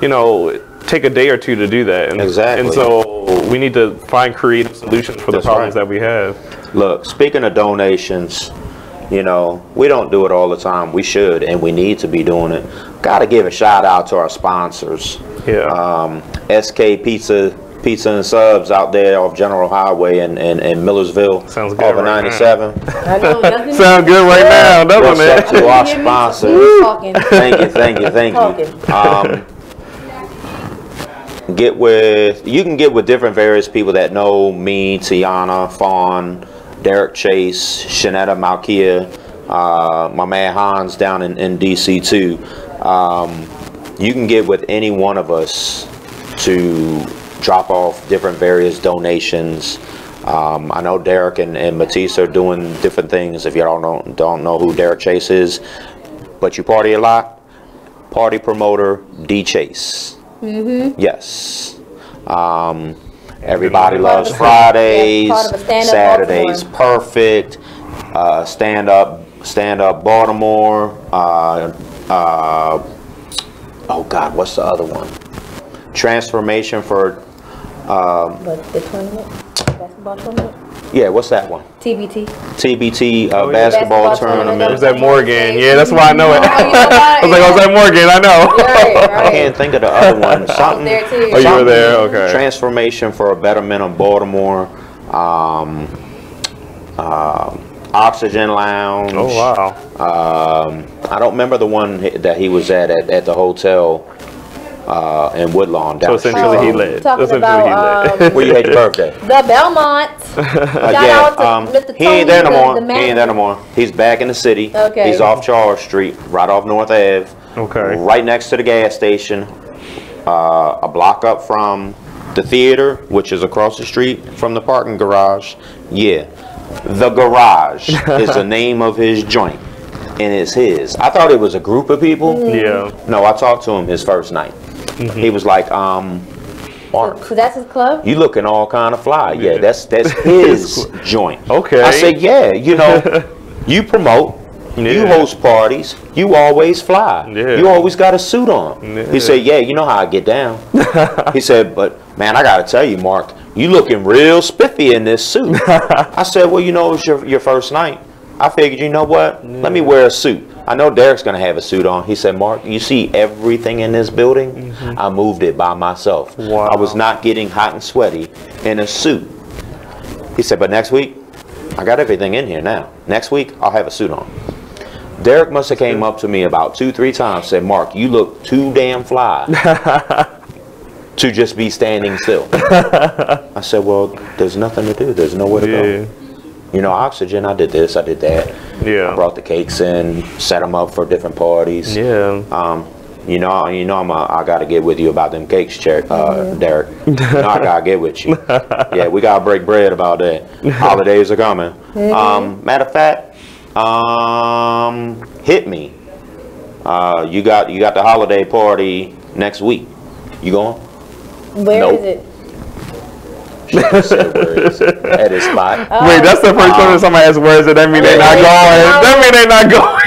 you know, take a day or two to do that. And, and so we need to find creative solutions for the problems that we have. Look, speaking of donations, you know, we don't do it all the time. We should, and we need to be doing it. Got to give a shout out to our sponsors. Yeah. SK Pizza and Subs out there off General Highway in Millersville. Sounds good. Over 97. I know, sounds good right now, doesn't it? To our sponsors. Thank you. You can get with different various people that know me, Tiana, Fawn, Derek Chase, Shanetta Malkia, my man Hans down in DC too. You can get with any one of us to drop off different various donations. I know Derek and Matisse are doing different things. If you don't know who Derek Chase is, but you party a lot, party promoter D Chase. Yes. Everybody loves Fridays. Saturdays perfect. Stand up Baltimore. Oh God, what's the other one? Transformation for. The tournament, basketball tournament. Yeah, what's that one? TBT. Basketball tournament. It was at Morgan. Yeah, that's why I know it. I was like, I was at Morgan. I know. Right. I can't think of the other one. Something. There too. Oh, you were there. Okay. Transformation for a betterment of Baltimore. Oxygen Lounge. Oh wow. I don't remember the one that he was at the hotel. In Woodlawn down. So essentially he lit. Where you had your birthday? The Belmont. Shout out to Mr. Tony. He ain't there no more. He's back in the city. Okay. He's off Charles Street, right off North Ave. Okay. Right next to the gas station. A block up from The theater, which is across the street from the parking garage, yeah. The Garage is the name of his joint, and it's his. I thought it was a group of people. Yeah. No, I talked to him his first night. He was like, Mark. So that's his club? You looking all kind of fly. Yeah, that's his joint. Okay. I said, yeah, you know, you promote, you host parties, you always fly. Yeah. You always got a suit on. Yeah. He said, yeah, you know how I get down. He said, but man, I got to tell you, Mark, you looking real spiffy in this suit. I said, well, you know, it's your first night. I figured, you know what? Let me wear a suit. I know Derek's going to have a suit on. He said, Mark, you see everything in this building? I moved it by myself. Wow. I was not getting hot and sweaty in a suit. He said, but next week, I got everything in here now. Next week, I'll have a suit on. Derek must have came up to me about 2-3 times, said, Mark, you look too damn fly to just be standing still. I said, well, there's nothing to do. There's nowhere to go. You know, oxygen, I did this, I did that. Yeah. I brought the cakes in, set them up for different parties. Yeah. You know, I got to get with you about them cakes, Derek. I got to get with you. Yeah, we got to break bread about that. Holidays are coming. Matter of fact, hit me. You got the holiday party next week. You going? Where is it? At his spot. Wait, that's the first time somebody asks where is it. That mean they not going. That mean they not going.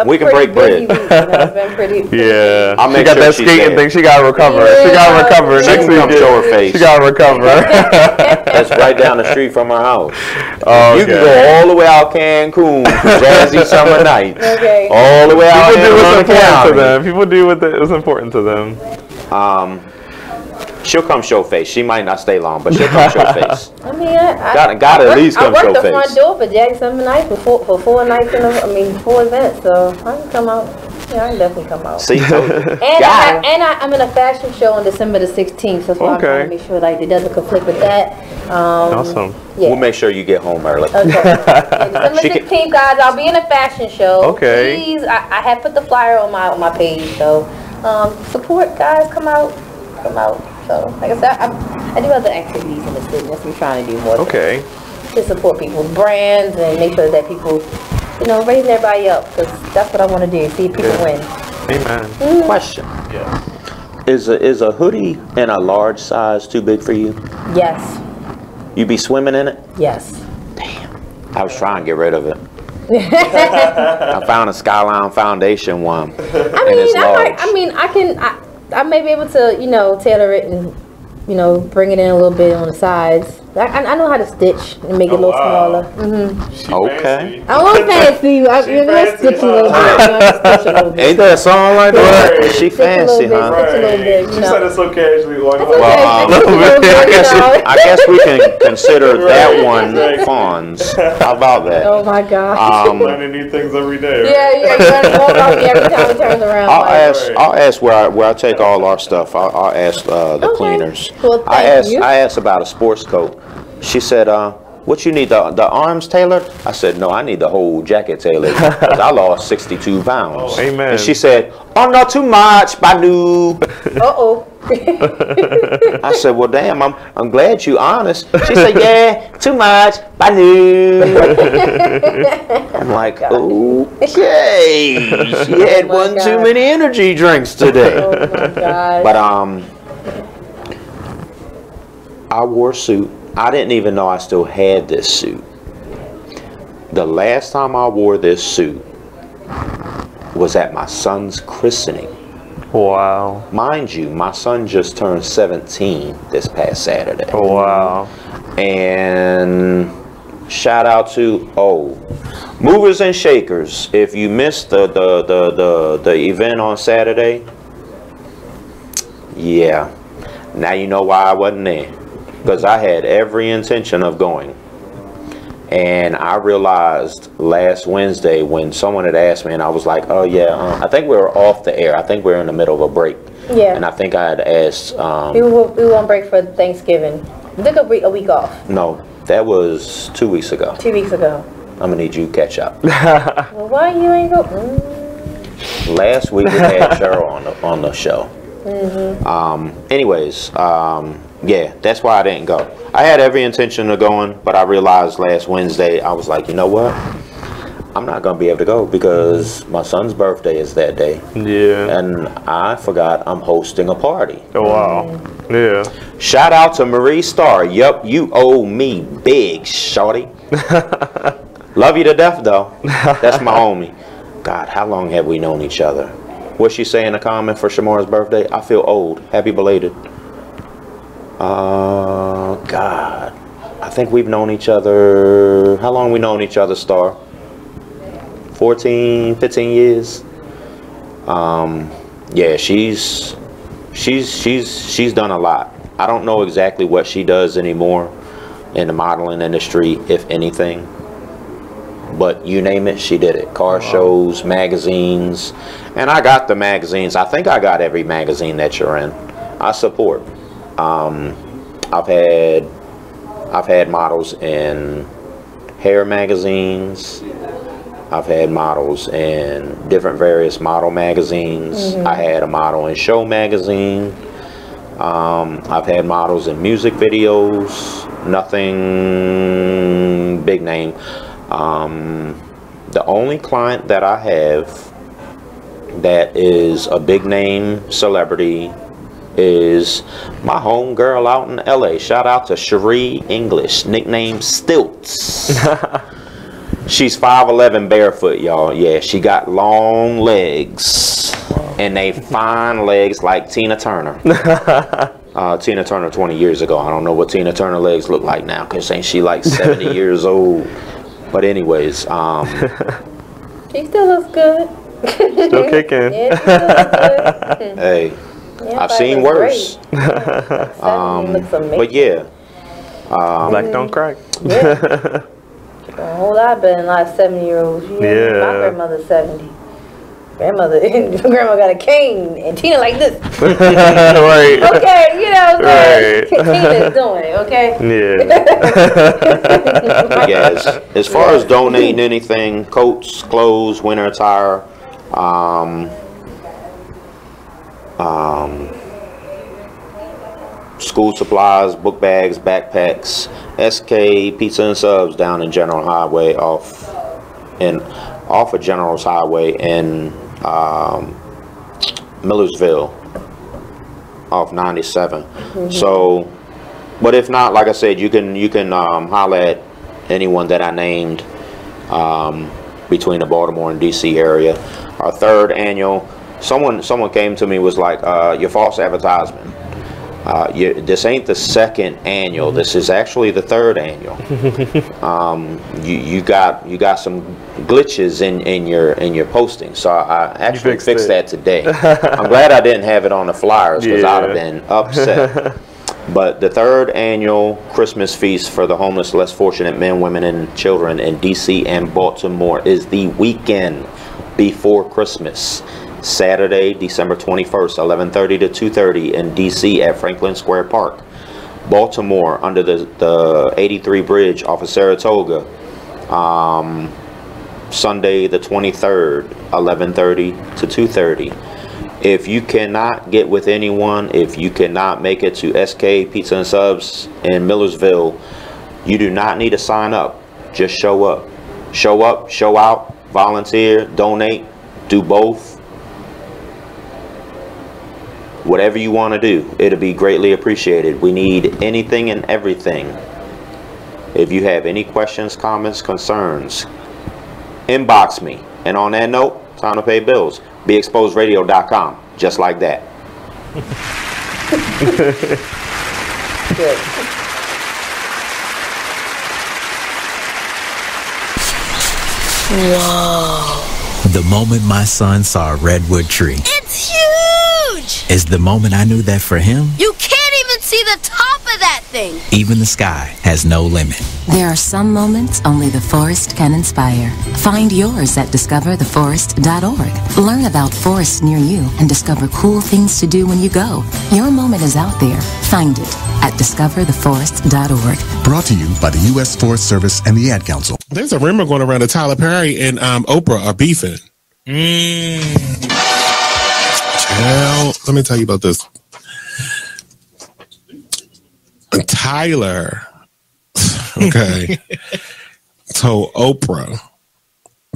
We can break bread. It's been pretty. Yeah. I'll make she got sure that she's skating there. thing. She got to recover. She got to recover. She can come show her face. She got to recover. That's right down the street from her house. Oh, you can go all the way out Cancun for jazzy summer nights. Okay. All the way out People do what's important County. to them. People do what's important to them. She'll come show face. She might not stay long, but she'll come show face. I mean, I gotta at least come show face. I worked the face. front door for Jack Summer Nights for 4 nights in 4 events, so I can come out. Yeah, I can definitely come out. See, I'm in a fashion show on December the 16th, so I'm trying to make sure like it doesn't conflict with that. Awesome. Yeah. We'll make sure you get home early. Okay. December 16th, guys, I'll be in a fashion show. Okay. Please, I have put the flyer on my page, so support, guys. Come out. So, like I said, I do other activities in the business. I'm trying to do more. Okay. To support people's brands and make sure that people, raise everybody up, because that's what I want to do. See people win. Amen. Question. Yeah. Is a hoodie in a large size too big for you? Yes. You be swimming in it? Yes. Damn. I was trying to get rid of it. I found a Skylyne Foundation one. I may be able to, tailor it and, bring it in a little bit on the sides. I know how to stitch and make it a little smaller. Okay. I want fancy. You're going to stitch a little bit. Ain't there a song like that? She fancy, huh? She said it so casually. I guess we can consider that one Fawn's. How about that? Oh my gosh. Learning new things every day. Right? Yeah, you're going to walk off me every time it turns around. I'll ask where I take all our stuff. I'll ask the cleaners. Well, I asked about a sports coat. She said, what you need, the arms tailored? I said, no, I need the whole jacket tailored because I lost 62 pounds. Oh, amen. And she said, oh, not too much, Banu. Uh-oh. I said, well, damn, I'm glad you honest. She said, yeah, too much, Banu. I'm like, okay. She had one too many energy drinks today. Oh, my God. But, I wore a suit. I didn't even know I still had this suit. The last time I wore this suit was at my son's christening. Wow. Mind you, my son just turned 17 this past Saturday. Oh, wow. And shout out to Movers and Shakers. If you missed the event on Saturday, yeah. Now you know why I wasn't there. Because I had every intention of going. And I realized last Wednesday when someone had asked me, and I was like, oh yeah, I think we were off the air. I think we were in the middle of a break. Yeah. And I think I had asked. We were on break for Thanksgiving. We took a week off. No, that was 2 weeks ago. 2 weeks ago. I'm going to need you to catch up. Well, why you ain't go? Last week we had Cheryl on the show. Anyways, yeah, that's why I didn't go. I had every intention of going, but I realized last Wednesday, I was like, you know what? I'm not going to be able to go because my son's birthday is that day. Yeah. And I forgot I'm hosting a party. Oh, wow. Yeah. Shout out to Marie Starr. Yup, you owe me big, shorty. Love you to death, though. That's my homie. God, how long have we known each other? What'd she say in the comment for Shamar's birthday? I feel old. Happy belated. God. I think we've known each other. How long we known each other, Star? 14, 15 years. Yeah, she's done a lot. I don't know exactly what she does anymore in the modeling industry, if anything. But you name it, she did it. Car shows, magazines, and I got the magazines. I think I got every magazine that you're in. I support. I've had models in hair magazines. I've had models in different various model magazines. I had a model in Show magazine. I've had models in music videos. Nothing big name. The only client that I have that is a big name celebrity is my home girl out in LA. Shout out to Cherie English, nickname Stilts. She's 5'11" barefoot, y'all. Yeah, she got long legs, and they fine legs like Tina Turner. Tina Turner 20 years ago. I don't know what Tina Turner legs look like now, because ain't she like 70 years old? But anyways, she still looks good. Still kicking. Yeah, she still looks good. Hey, Yeah, I've seen worse. Looks amazing. But yeah, black don't crack. Yeah. A whole lot better than a lot of 70-year-olds. Yeah. My grandmother's 70. Grandma got a cane, and Tina like this. Right. Okay, you know what I'm saying? Right. Tina's doing it, okay? But yeah, as far as donating anything, coats, clothes, winter attire, school supplies, book bags, backpacks, SK Pizza and Subs down in General Highway off of General's Highway in Millersville off 97. So, but if not, like I said, you can holler at anyone that I named between the Baltimore and DC area. Our third annual, someone came to me, was like, your false advertisement. This ain't the second annual. This is actually the third annual. You got some glitches in your posting, so I actually fixed that today. I'm glad I didn't have it on the flyers, because I'd have been upset. But the third annual Christmas feast for the homeless, less fortunate men, women, and children in DC and Baltimore is the weekend before Christmas. Saturday, December 21st, 11:30 to 2:30 in DC at Franklin Square Park. Baltimore, under the 83 bridge off of Saratoga. Sunday the 23rd, 11:30 to 2:30. If you cannot get with anyone, if you cannot make it to SK Pizza and Subs in Millersville, you do not need to sign up. Just show up. Show up, show out, volunteer, donate, do both. Whatever you want to do, it'll be greatly appreciated. We need anything and everything. If you have any questions, comments, concerns, inbox me. And on that note, time to pay bills. BeExposedRadio.com. Just like that. Good. Whoa. The moment my son saw a redwood tree. It's huge! Is the moment I knew that for him, You can't even see the top of that thing! even the sky has no limit. There are some moments only the forest can inspire. Find yours at discovertheforest.org. Learn about forests near you and discover cool things to do when you go. Your moment is out there. Find it at discovertheforest.org. Brought to you by the U.S. Forest Service and the Ad Council. There's a rumor going around that Tyler Perry and Oprah are beefing. let me tell you about this. Tyler, okay, told Oprah,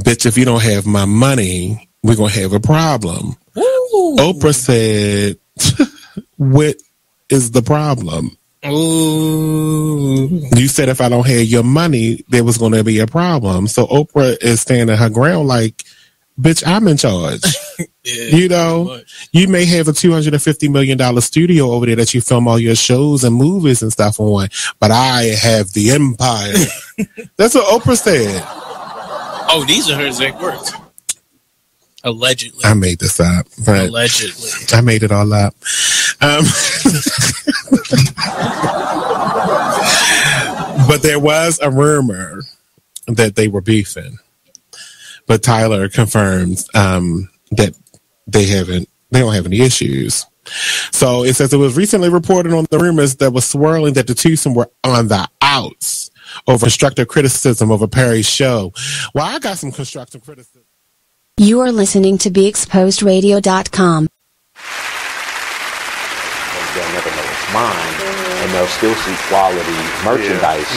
bitch, if you don't have my money, we're going to have a problem. Ooh. Oprah said, what is the problem? Ooh. You said if I don't have your money, there was going to be a problem. So Oprah is standing her ground like, bitch, I'm in charge. Yeah, you know, you may have a $250 million studio over there that you film all your shows and movies and stuff on, but I have the empire. That's what Oprah said. Oh, these are her exact words. Allegedly. I made this up. But allegedly. I made it all up. But there was a rumor that they were beefing. But Tyler confirms that they don't have any issues. So it says it was recently reported on the rumors that was swirling that the twosome were on the outs over constructive criticism of Perry's show. Well, I got some constructive criticism. You are listening to BeExposedRadio.com. They'll never know it's mine, and they'll still see quality merchandise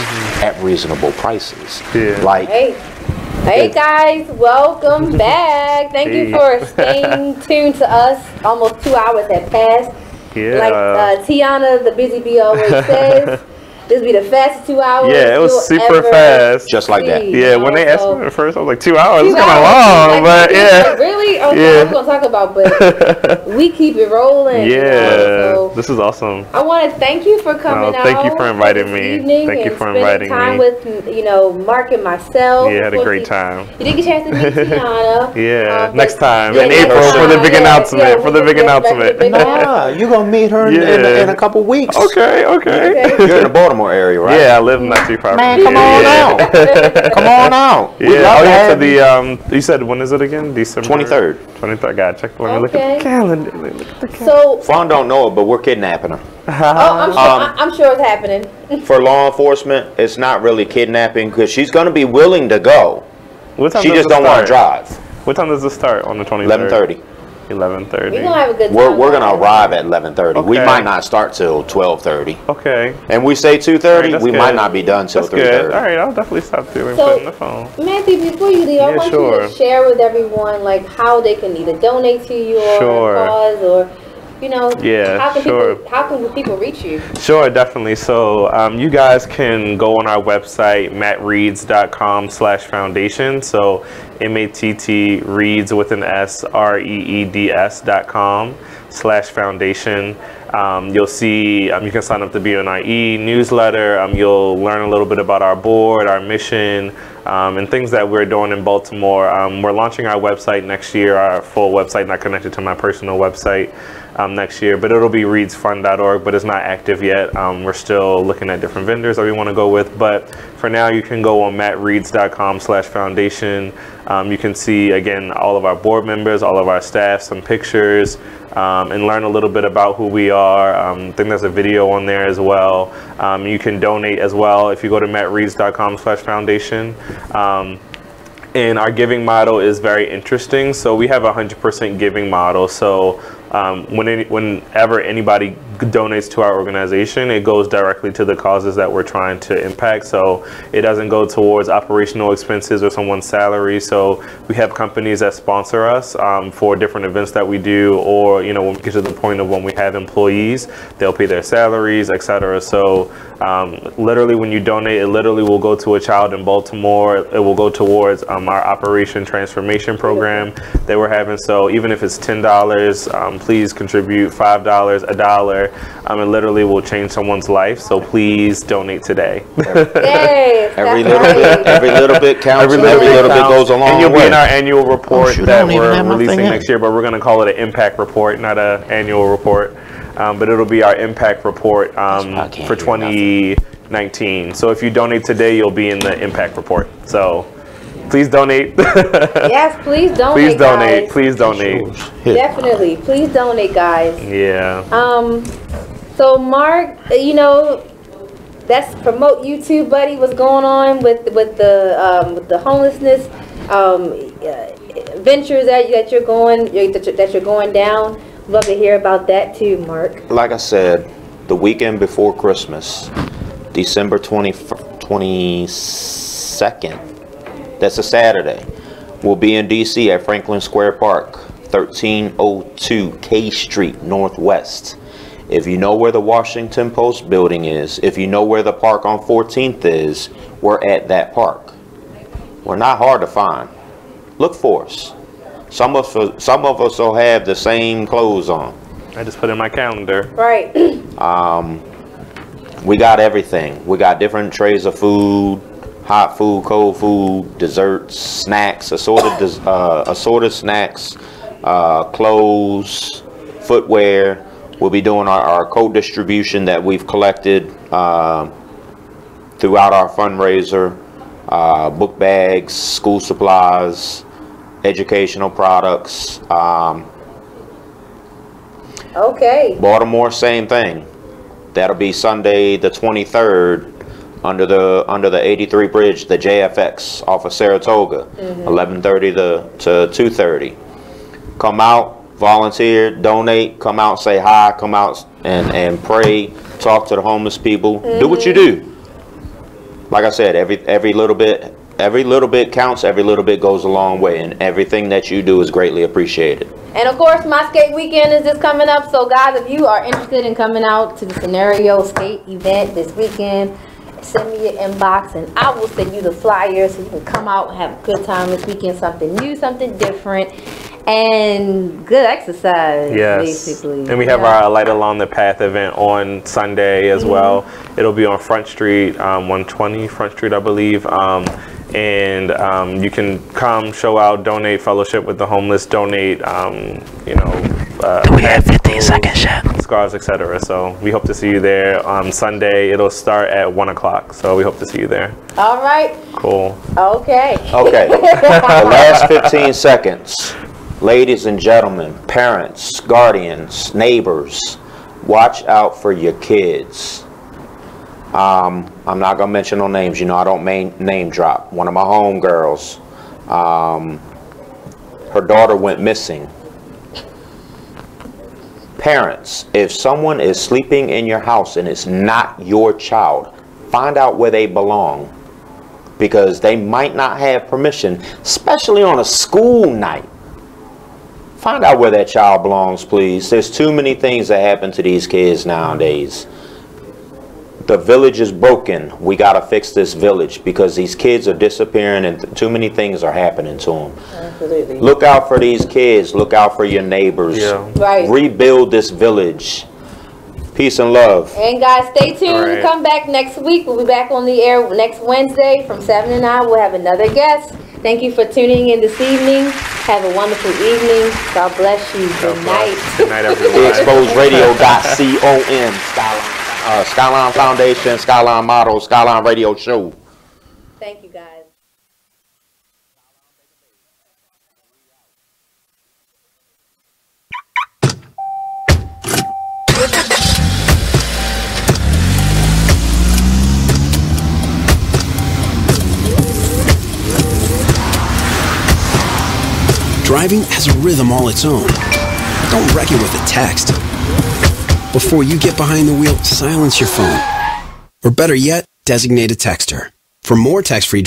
at reasonable prices. Yeah. Like, hey guys, welcome back. Thank you for staying tuned to us. Almost 2 hours have passed. Yeah. Like Tiana, the busy bee, always says. This will be the fastest 2 hours. Yeah, it was super fast. Just like that. Yeah, when they asked me at first, I was like, 2 hours? It's kind of long, but yeah. Really? Okay, I'm going to talk about, but we keep it rolling. Yeah, so this is awesome. I want to thank you for coming out. Thank you for inviting me. Thank you for inviting me. Time with, Mark and myself. Yeah, I had a great time. You didn't get a chance to meet Tiana. Yeah, next time in April for the big announcement. For the big announcement. Nah, you're going to meet her in a couple weeks. Okay. You're in the Baltimore area, right? Yeah, I live not too far. Man, come on out. Come on out. Yeah, to the you said when is it again? December 23rd. 23rd. Gotta check. Let me look at the calendar. So Fawn don't know it, but we're kidnapping her. I'm sure it's happening. For law enforcement, it's not really kidnapping because she's going to be willing to go. She just don't want to drive. What time does this start on the 23rd? 11:30. 11:30. We're gonna have a good time. We're gonna arrive at 11:30. Okay. We might not start till 12:30. Okay. And we say 2:30. We might not be done till 3:30. All right, I'll definitely stop through and put in the phone. Matthew, before you leave, I want you to share with everyone like how they can either donate to you or cause or. How can people reach you? Sure, definitely. So you guys can go on our website, mattreeds.com/foundation. So MATT Reeds with an S, REEDS.com/foundation. You'll see, you can sign up to be on our e-newsletter. You'll learn a little bit about our board, our mission, and things that we're doing in Baltimore. We're launching our website next year, our full website, not connected to my personal website next year, but it'll be reedsfund.org, but it's not active yet. We're still looking at different vendors that we want to go with, but for now you can go on mattreeds.com/foundation. You can see, again, all of our board members, all of our staff, some pictures, and learn a little bit about who we are. I think there's a video on there as well. You can donate as well if you go to mattreeds.com/foundation. And our giving model is very interesting. So we have a 100% giving model. So whenever anybody donates to our organization, it goes directly to the causes that we're trying to impact. So it doesn't go towards operational expenses or someone's salary. So we have companies that sponsor us for different events that we do, or when we get to the point of when we have employees, they'll pay their salaries, etc. So literally when you donate, it literally will go to a child in Baltimore. It will go towards our Operation Transformation program that we're having. So even if it's $10, please contribute $5, $1. It literally will change someone's life. So please donate today. Every little bit counts. Every little bit goes a long way. And you'll be in our annual report that we're releasing next year, but we're going to call it an impact report, not an annual report. But it'll be our impact report for 2019. So if you donate today, you'll be in the impact report. So please donate. Yes, please donate. Please donate. Guys. Please donate. Definitely, please donate, guys. Yeah. So Mark, that's promote YouTube, buddy. What's going on with the homelessness ventures that you're going down? Love to hear about that too, Mark. Like I said, the weekend before Christmas, December 22nd, that's a Saturday, we'll be in D.C. at Franklin Square Park, 1302 K Street Northwest. If you know where the Washington Post building is, if you know where the park on 14th is, we're at that park. We're not hard to find. Look for us. Some of us will have the same clothes on. I just put it in my calendar. Right. We got everything. We got different trays of food, hot food, cold food, desserts, snacks, assorted snacks, clothes, footwear. We'll be doing our coat distribution that we've collected throughout our fundraiser, book bags, school supplies, educational products. Okay. Baltimore, same thing. That'll be Sunday the 23rd under the 83 bridge, the JFX off of Saratoga, 11:30 to 2:30. Come out. Volunteer, donate, come out, say hi, come out and pray, talk to the homeless people. Do what you do. Like I said, every little bit counts, every little bit goes a long way, and everything that you do is greatly appreciated. And of course, my skate weekend is just coming up, so guys, if you are interested in coming out to the Scenario Skate event this weekend, send me your inbox and I will send you the flyer so you can come out and have a good time this weekend, something new, something different. And good exercise, basically. And we have our Light Along the Path event on Sunday as well. It'll be on Front Street, 120 Front Street, I believe. And you can come, show out, donate, fellowship with the homeless, donate, we have 15 seconds yet. Scarves, etc. So we hope to see you there on Sunday. It'll start at 1 o'clock. So we hope to see you there. All right. Cool. Okay. Okay. The last 15 seconds. Ladies and gentlemen, parents, guardians, neighbors, watch out for your kids. I'm not going to mention no names. You know, I don't name drop. One of my homegirls, her daughter went missing. Parents, if someone is sleeping in your house and it's not your child, find out where they belong, because they might not have permission, especially on a school night. Find out where that child belongs, please. There's too many things that happen to these kids nowadays. The village is broken. We got to fix this village because these kids are disappearing and too many things are happening to them. Absolutely. Look out for these kids. Look out for your neighbors. Yeah. Right. Rebuild this village. Peace and love. And guys, stay tuned. Come back next week. We'll be back on the air next Wednesday from 7 to 9. We'll have another guest. Thank you for tuning in this evening. Have a wonderful evening. God bless you. Good night. Good night, everyone. BeExposedRadio.com. Skylyne Foundation, Skylyne Model, Skylyne Radio Show. Thank you, guys. Driving has a rhythm all its own. Don't wreck it with a text. Before you get behind the wheel, silence your phone. Or better yet, designate a texter. For more text-free